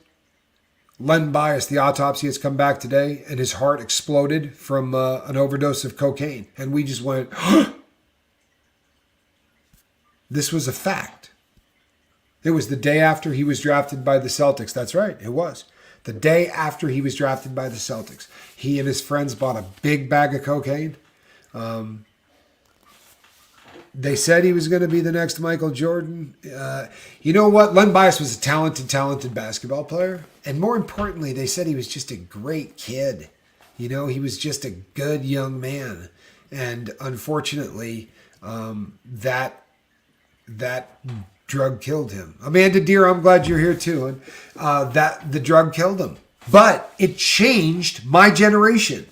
Len Bias, the autopsy has come back today, and his heart exploded from an overdose of cocaine. And we just went, this was a fact. It was the day after he was drafted by the Celtics. That's right, it was. The day after he was drafted by the Celtics. He and his friends bought a big bag of cocaine. They said he was going to be the next Michael Jordan. You know what? Len Bias was a talented basketball player. And more importantly, they said he was just a great kid. You know, he was just a good young man. And unfortunately, that drug killed him. Amanda Deer, I'm glad you're here too. And that the drug killed him. But it changed my generation,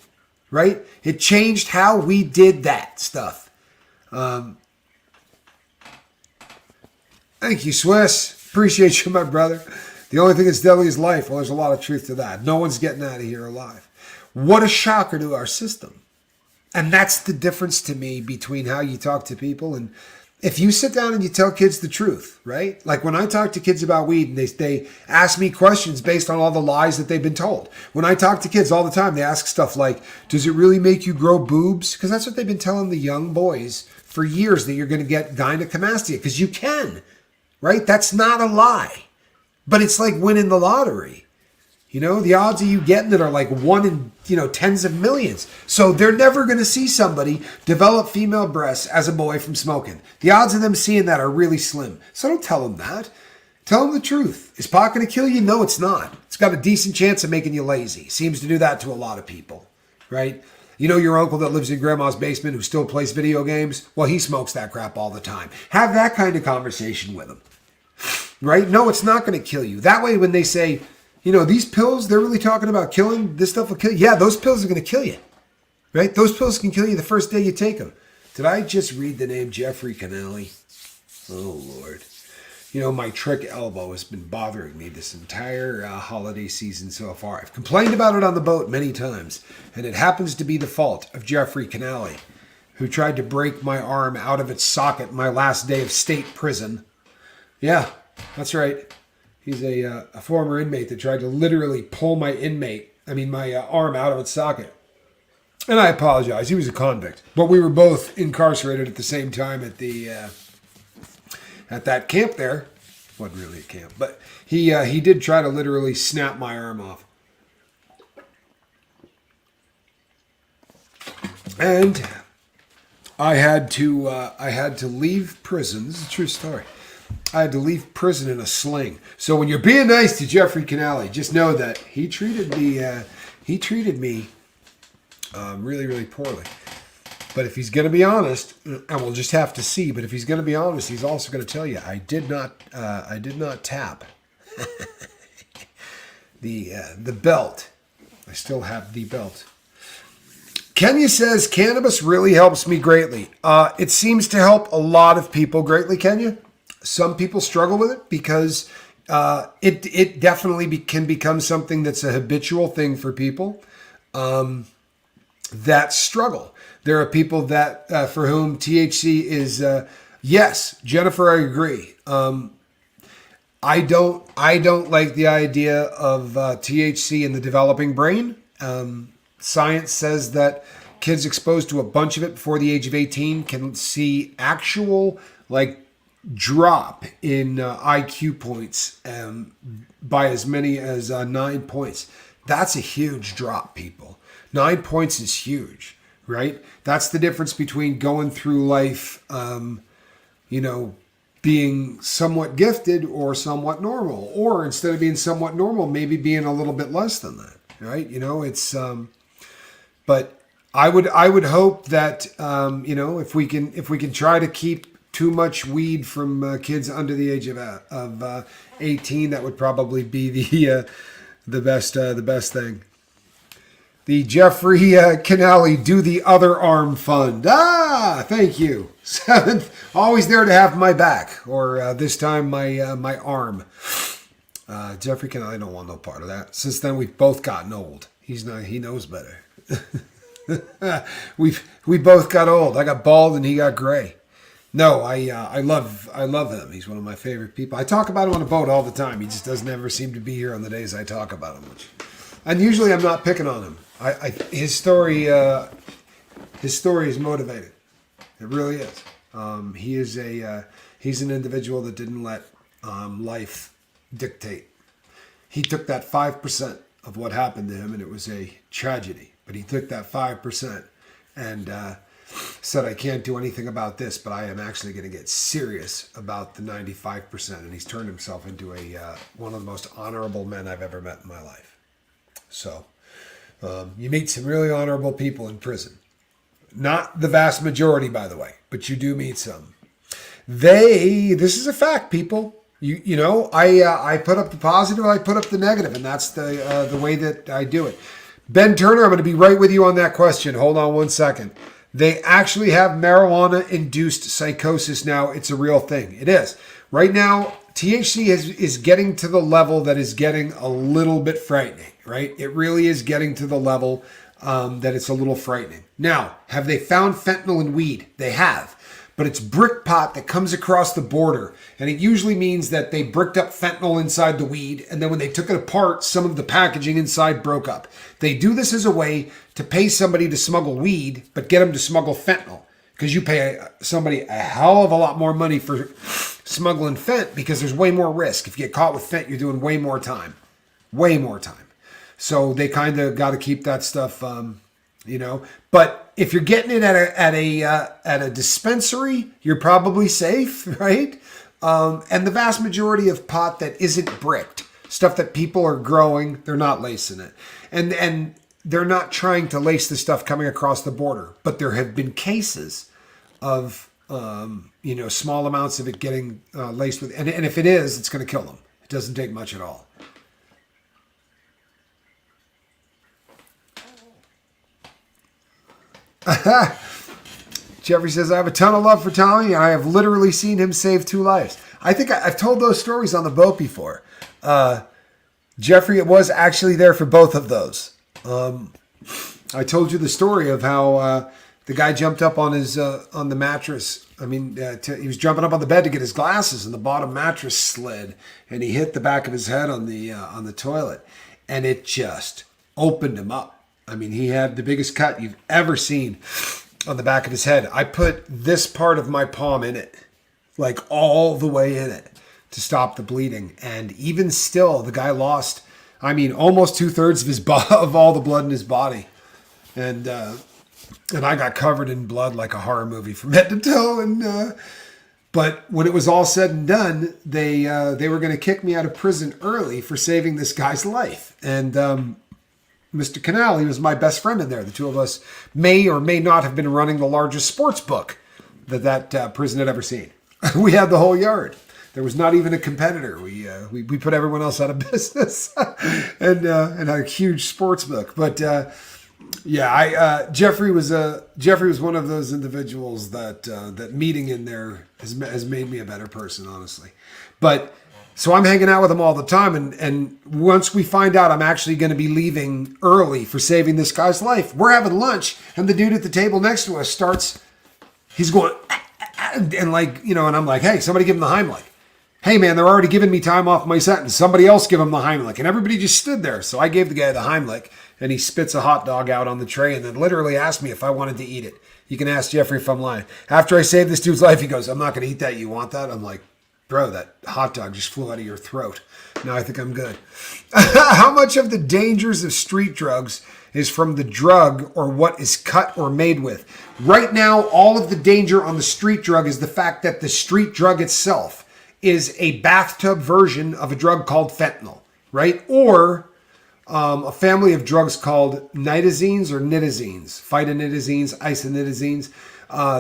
right? It changed how we did that stuff. Thank you, Swiss. Appreciate you, my brother. The only thing that's deadly is life. Well, there's a lot of truth to that. No one's getting out of here alive. What a shocker to our system. And that's the difference to me between how you talk to people. And if you sit down and you tell kids the truth, right? Like when I talk to kids about weed and they ask me questions based on all the lies that they've been told. When I talk to kids all the time, they ask stuff like, does it really make you grow boobs? Because that's what they've been telling the young boys for years, that you're going to get gynecomastia, because you can. Right? That's not a lie. But it's like winning the lottery. You know, the odds of you getting it are like 1 in, tens of millions. So they're never going to see somebody develop female breasts as a boy from smoking. The odds of them seeing that are really slim. So don't tell them that. Tell them the truth. Is pot going to kill you? No, it's not. It's got a decent chance of making you lazy. Seems to do that to a lot of people. Right? You know your uncle that lives in grandma's basement who still plays video games? Well, he smokes that crap all the time. Have that kind of conversation with him. Right? No, it's not going to kill you. That way, when they say, these pills, they're really talking about killing, this stuff will kill you. Yeah, those pills are going to kill you. Right? Those pills can kill you the first day you take them. Did I just read the name Jeffrey Canale? Oh, Lord. My trick elbow has been bothering me this entire holiday season so far. I've complained about it on the boat many times, and it happens to be the fault of Jeffrey Canale, who tried to break my arm out of its socket my last day of state prison. Yeah, that's right. He's a former inmate that tried to literally pull my arm out of its socket. And I apologize. He was a convict. But we were both incarcerated at the same time at that camp there. Wasn't really a camp. But he did try to literally snap my arm off. And I had to leave prison. This is a true story. I had to leave prison in a sling. So when you're being nice to Jeffrey Canale, just know that he treated me really, really poorly. But if he's going to be honest, and we'll just have to see, but if he's going to be honest, he's also going to tell you, I did not tap the belt. I still have the belt. Kenya says, cannabis really helps me greatly. It seems to help a lot of people greatly, Kenya. Some people struggle with it because it definitely can become something that's a habitual thing for people that struggle. There are people that for whom THC is yes, Jennifer, I agree. I don't like the idea of THC in the developing brain. Science says that kids exposed to a bunch of it before the age of 18 can see actual drop in IQ points by as many as 9 points. That's a huge drop, people. 9 points is huge, right? That's the difference between going through life, being somewhat gifted or somewhat normal, or instead of being somewhat normal, maybe being a little bit less than that, right? It's, but I would hope that, if we can try to keep too much weed from kids under the age of 18, that would probably be the best thing. The Jeffrey Canale Do the Other Arm Fund. Thank you. 7th, always there to have my back, or this time my arm. Jeffrey Canale, I don't want no part of that. Since then, we've both gotten old. He knows better. We both got old. I got bald and he got gray. No, I love him. He's one of my favorite people. I talk about him on a boat all the time. He just doesn't ever seem to be here on the days I talk about him. And usually I'm not picking on him. His story is motivating. It really is. He's an individual that didn't let life dictate. He took that 5% of what happened to him, and it was a tragedy. But he took that 5% and said, I can't do anything about this, but I am actually going to get serious about the 95%. And he's turned himself into one of the most honorable men I've ever met in my life. So you meet some really honorable people in prison. Not the vast majority, by the way, but you do meet some. This is a fact, people. You know, I put up the positive, I put up the negative, and that's the way that I do it. Ben Turner, I'm going to be right with you on that question. Hold on one second. They actually have marijuana-induced psychosis now. It's a real thing. It is. Right now, THC is getting to the level that is getting a little bit frightening, right? It really is getting to the level that it's a little frightening. Now, have they found fentanyl in weed? They have. But it's brick pot that comes across the border. And it usually means that they bricked up fentanyl inside the weed. And then when they took it apart, some of the packaging inside broke up. They do this as a way to pay somebody to smuggle weed, but get them to smuggle fentanyl. Because you pay somebody a hell of a lot more money for smuggling fent because there's way more risk. If you get caught with fent, you're doing way more time. Way more time. So they kind of got to keep that stuff, But if you're getting it at a dispensary, you're probably safe, right? And the vast majority of pot that isn't bricked, stuff that people are growing, they're not lacing it, and they're not trying to lace the stuff coming across the border. But there have been cases of small amounts of it getting laced with, and if it is, it's going to kill them. It doesn't take much at all. Jeffrey says, I have a ton of love for Tommy, and I have literally seen him save 2 lives. I think I've told those stories on the boat before. Jeffrey was actually there for both of those. I told you the story of how the guy jumped up on the mattress. He was jumping up on the bed to get his glasses, and the bottom mattress slid, and he hit the back of his head on the toilet, and it just opened him up. He had the biggest cut you've ever seen on the back of his head. I put this part of my palm in it, like all the way in it, to stop the bleeding. And even still, the guy lost, almost 2/3 of all the blood in his body. And I got covered in blood like a horror movie from head to toe. But when it was all said and done, they were going to kick me out of prison early for saving this guy's life. And Mr. Canal, he was my best friend in there. The two of us may or may not have been running the largest sports book that prison had ever seen. We had the whole yard. There was not even a competitor. We put everyone else out of business and had a huge sports book. But Jeffrey was one of those individuals that meeting in there has made me a better person, honestly. But so I'm hanging out with him all the time, and once we find out I'm actually going to be leaving early for saving this guy's life, we're having lunch, and the dude at the table next to us he's going, and and I'm like, hey, somebody give him the Heimlich. Hey, man, they're already giving me time off my sentence. Somebody else give him the Heimlich. And everybody just stood there. So I gave the guy the Heimlich, and he spits a hot dog out on the tray and then literally asked me if I wanted to eat it. You can ask Jeffrey if I'm lying. After I saved this dude's life, he goes, I'm not going to eat that. You want that? I'm like, bro, that hot dog just flew out of your throat. Now I think I'm good. How much of the dangers of street drugs is from the drug or what is cut or made with? Right now, all of the danger on the street drug is the fact that the street drug itself is a bathtub version of a drug called fentanyl, right? Or a family of drugs called nitazines or nitazines, phytonitazines, isonitazines.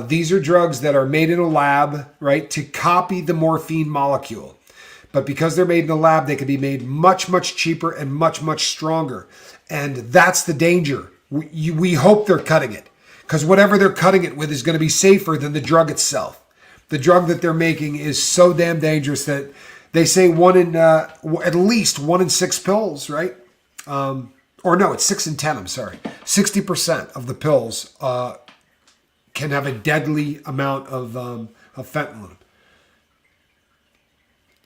These are drugs that are made in a lab, right, to copy the morphine molecule. But because they're made in a lab, they can be made much, much cheaper and much, much stronger. And that's the danger. We hope they're cutting it, because whatever they're cutting it with is going to be safer than the drug itself. The drug that they're making is so damn dangerous that they say at least 1 in 6 pills, right? Or no, it's 6 in 10, I'm sorry. 60% of the pills can have a deadly amount of of fentanyl.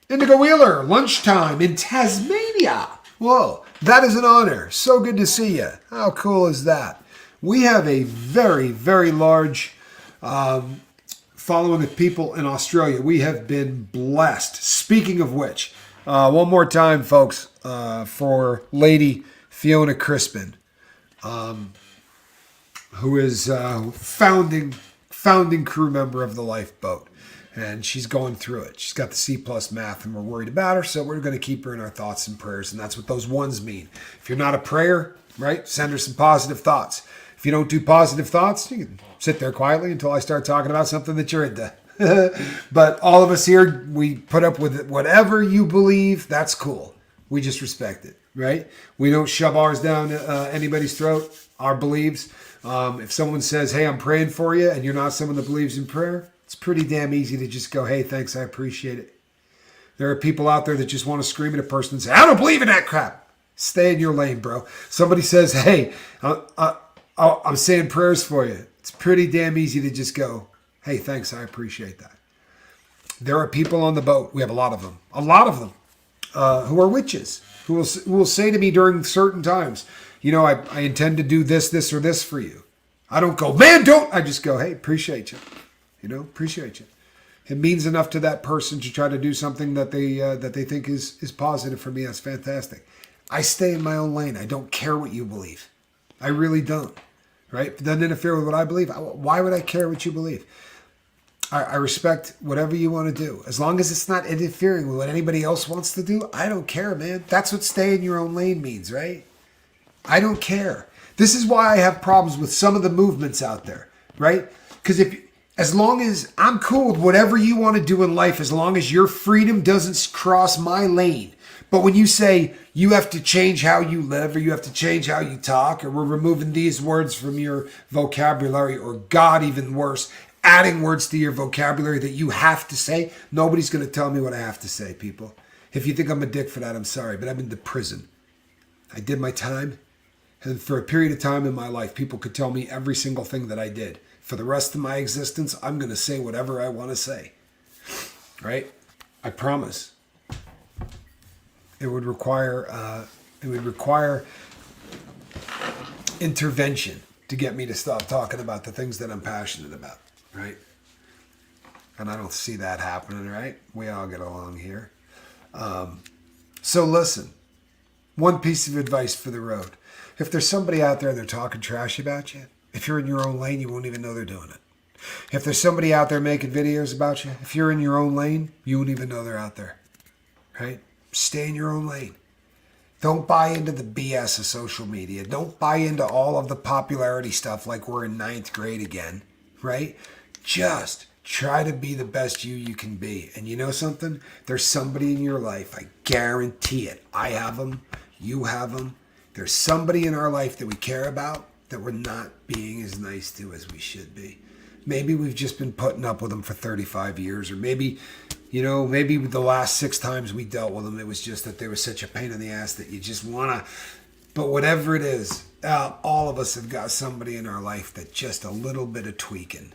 Indigo Wheeler, lunchtime in Tasmania. Whoa, that is an honor. So good to see you. How cool is that? We have a very, very large following of people in Australia. We have been blessed. Speaking of which, one more time, folks, for Lady Fiona Crispin, who is founding crew member of the lifeboat. And she's going through it. She's got the C+ math, and we're worried about her, so we're going to keep her in our thoughts and prayers, and that's what those ones mean. If you're not a prayer, right, send her some positive thoughts. If you don't do positive thoughts, you can sit there quietly until I start talking about something that you're into. But all of us here, we put up with it. Whatever you believe, that's cool. We just respect it, right? We don't shove ours down anybody's throat, our beliefs. If someone says, hey, I'm praying for you, and you're not someone that believes in prayer, it's pretty damn easy to just go, hey, thanks, I appreciate it. There are people out there that just want to scream at a person and say, I don't believe in that crap. Stay in your lane, bro. Somebody says, hey, I'm saying prayers for you. It's pretty damn easy to just go, hey, thanks, I appreciate that. There are people on the boat. We have a lot of them, who are witches, who will say to me during certain times, you know, I intend to do this, or this for you. I don't go, man, don't. I just go, hey, appreciate you. You know, appreciate you. It means enough to that person to try to do something that they think is positive for me. That's fantastic. I stay in my own lane. I don't care what you believe. I really don't. Right? If it doesn't interfere with what I believe, why would I care what you believe? I respect whatever you want to do. As long as it's not interfering with what anybody else wants to do, I don't care, man. That's what stay in your own lane means, right? I don't care. This is why I have problems with some of the movements out there, right? Because as long as I'm cool with whatever you want to do in life, as long as your freedom doesn't cross my lane. But when you say you have to change how you live, or you have to change how you talk, or we're removing these words from your vocabulary, or God, even worse, adding words to your vocabulary that you have to say, nobody's going to tell me what I have to say, people. If you think I'm a dick for that, I'm sorry, but I've been to prison. I did my time. And for a period of time in my life, people could tell me every single thing that I did. For the rest of my existence, I'm going to say whatever I want to say. Right? I promise. It would require intervention to get me to stop talking about the things that I'm passionate about. Right? And I don't see that happening, right? We all get along here. So listen. One piece of advice for the road. If there's somebody out there, they're talking trash about you, if you're in your own lane, you won't even know they're doing it. If there's somebody out there making videos about you, if you're in your own lane, you won't even know they're out there. Right? Stay in your own lane. Don't buy into the BS of social media. Don't buy into all of the popularity stuff like we're in 9th grade again. Right? Just try to be the best you can be. And you know something? There's somebody in your life. I guarantee it. I have them. You have them. There's somebody in our life that we care about that we're not being as nice to as we should be. Maybe we've just been putting up with them for 35 years, or maybe the last 6 times we dealt with them, it was just that they were such a pain in the ass that you just want to, but whatever it is, all of us have got somebody in our life that just a little bit of tweaking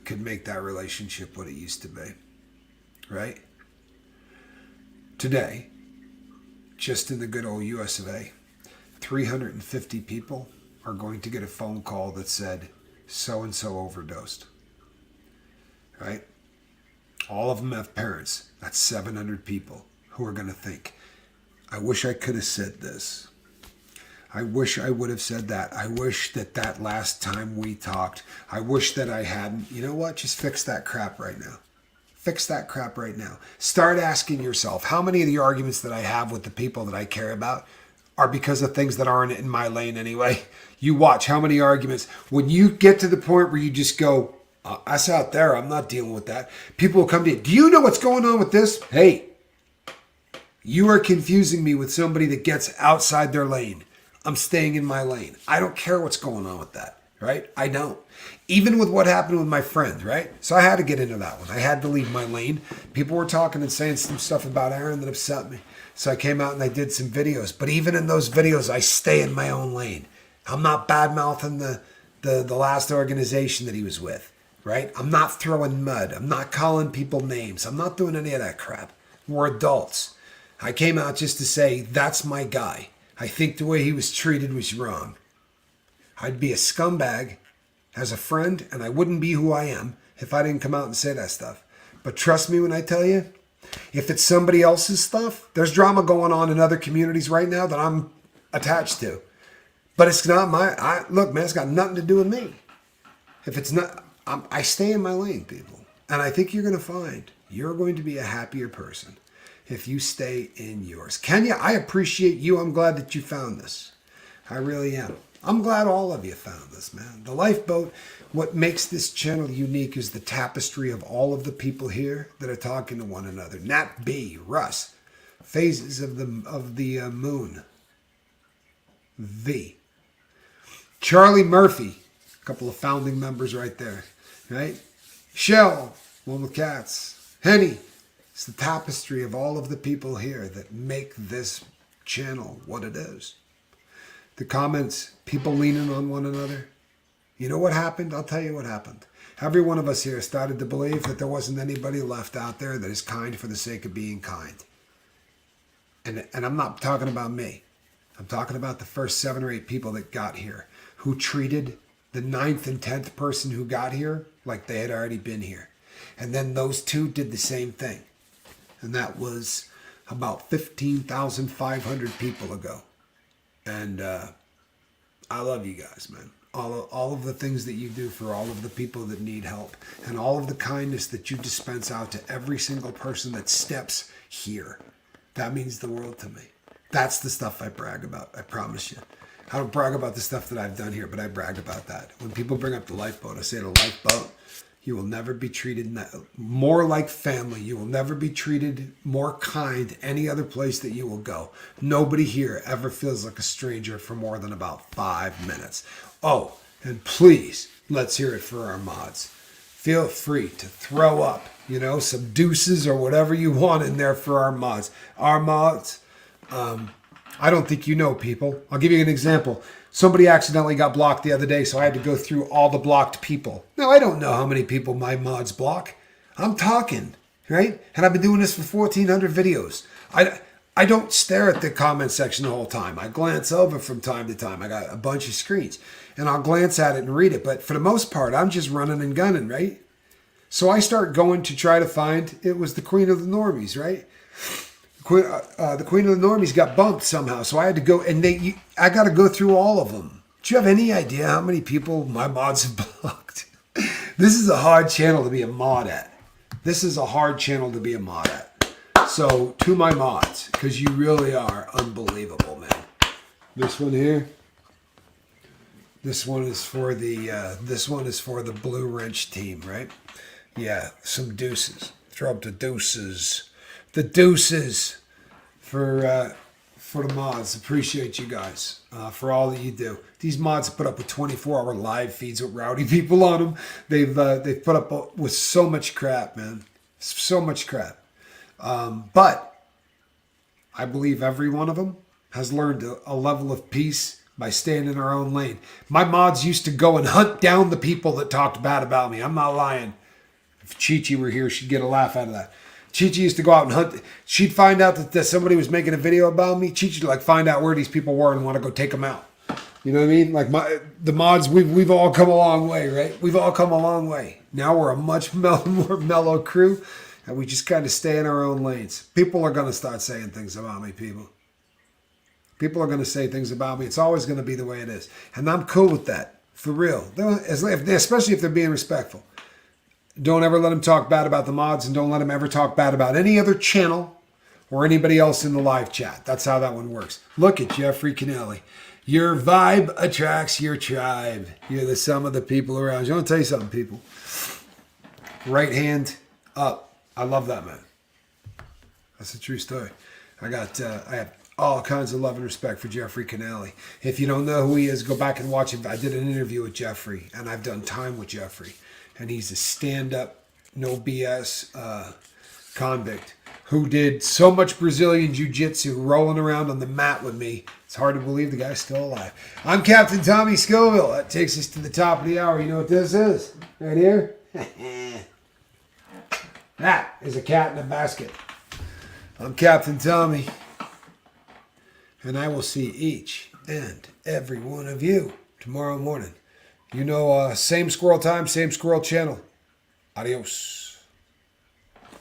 could make that relationship what it used to be, right? Today, just in the good old US of A, 350 people are going to get a phone call that said, so-and-so overdosed. Right? All of them have parents. That's 700 people who are going to think, I wish I could have said this. I wish I would have said that. I wish that last time we talked, I wish that I hadn't. You know what? Just fix that crap right now. Fix that crap right now. Start asking yourself, how many of the arguments that I have with the people that I care about are because of things that aren't in my lane anyway? You watch how many arguments. When you get to the point where you just go, that's out there, I'm not dealing with that. People will come to you. Do you know what's going on with this? Hey, you are confusing me with somebody that gets outside their lane. I'm staying in my lane. I don't care what's going on with that, right? I don't. Even with what happened with my friend, right? So I had to get into that one. I had to leave my lane. People were talking and saying some stuff about Aaron that upset me. So I came out and I did some videos. But even in those videos, I stay in my own lane. I'm not bad-mouthing the last organization that he was with. right? I'm not throwing mud. I'm not calling people names. I'm not doing any of that crap. We're adults. I came out just to say, that's my guy. I think the way he was treated was wrong. I'd be a scumbag as a friend, and I wouldn't be who I am if I didn't come out and say that stuff. But trust me when I tell you, if it's somebody else's stuff, there's drama going on in other communities right now that I'm attached to. But it's not look, man, it's got nothing to do with me. If it's not, I stay in my lane, people. And I think you're going to find you're going to be a happier person if you stay in yours. Kenya, I appreciate you. I'm glad that you found this. I really am. I'm glad all of you found this, man. The Lifeboat, what makes this channel unique is the tapestry of all of the people here that are talking to one another. Nat B, Russ, Phases of the Moon, V, Charlie Murphy, a couple of founding members right there, right? Shell, one with cats, Henny. It's the tapestry of all of the people here that make this channel what it is. The comments, people leaning on one another. You know what happened? I'll tell you what happened. Every one of us here started to believe that there wasn't anybody left out there that is kind for the sake of being kind. And I'm not talking about me. I'm talking about the first 7 or 8 people that got here who treated the 9th and 10th person who got here like they had already been here. And then those 2 did the same thing. And that was about 15,500 people ago. And I love you guys, man. All of the things that you do for all of the people that need help, and all of the kindness that you dispense out to every single person that steps here. That means the world to me. That's the stuff I brag about, I promise you. I don't brag about the stuff that I've done here, but I brag about that. When people bring up the Lifeboat, I say the Lifeboat, you will never be treated more like family. You will never be treated more kind any other place that you will go. Nobody here ever feels like a stranger for more than about 5 minutes. Oh, and please, let's hear it for our mods. Feel free to throw up, some deuces or whatever you want in there for our mods. Our mods, I don't think you know, people. I'll give you an example. Somebody accidentally got blocked the other day, so I had to go through all the blocked people. Now, I don't know how many people my mods block. I'm talking, right? And I've been doing this for 1,400 videos. I don't stare at the comment section the whole time. I glance over from time to time. I got a bunch of screens, and I'll glance at it and read it. But for the most part, I'm just running and gunning, right? So I start going to try to find, it was the Queen of the Normies, right? The Queen of the Normies got bumped somehow, so I had to go, and I got to go through all of them. Do you have any idea how many people my mods have blocked? This is a hard channel to be a mod at. This is a hard channel to be a mod at. So, to my mods, because you really are unbelievable, man. This one here, this one is for the Blue Wrench team, right? Yeah, some deuces. Throw up the deuces. The deuces for the mods. Appreciate you guys for all that you do. These mods put up with 24-hour live feeds with rowdy people on them. They've put up with so much crap, man. So much crap. But I believe every one of them has learned a level of peace by staying in our own lane. My mods used to go and hunt down the people that talked bad about me. I'm not lying. If Chi-Chi were here, she'd get a laugh out of that. Chi-Chi used to go out and hunt. She'd find out that somebody was making a video about me. Chi-Chi'd find out where these people were and want to go take them out. You know what I mean? The mods, we've all come a long way, right? We've all come a long way. Now we're a much more mellow crew, and we just kind of stay in our own lanes. People are going to start saying things about me, people. People are going to say things about me. It's always going to be the way it is. And I'm cool with that, for real. Especially if they're being respectful. Don't ever let them talk bad about the mods, and don't let them ever talk bad about any other channel or anybody else in the live chat. That's how that one works. Look at Jeffrey Kennelly. Your vibe attracts your tribe. You're the sum of the people around you. I want to tell you something, people. Right hand up. I love that, man. That's a true story. I have all kinds of love and respect for Jeffrey Kennelly. If you don't know who he is, go back and watch it. I did an interview with Jeffrey, and I've done time with Jeffrey. And he's a stand-up, no BS convict who did so much Brazilian Jiu-Jitsu rolling around on the mat with me. It's hard to believe the guy's still alive. I'm Captain Tommy Scoville. That takes us to the top of the hour. You know what this is? Right here? That is a cat in a basket. I'm Captain Tommy, and I will see each and every one of you tomorrow morning. You know, same squirrel time, same squirrel channel. Adios.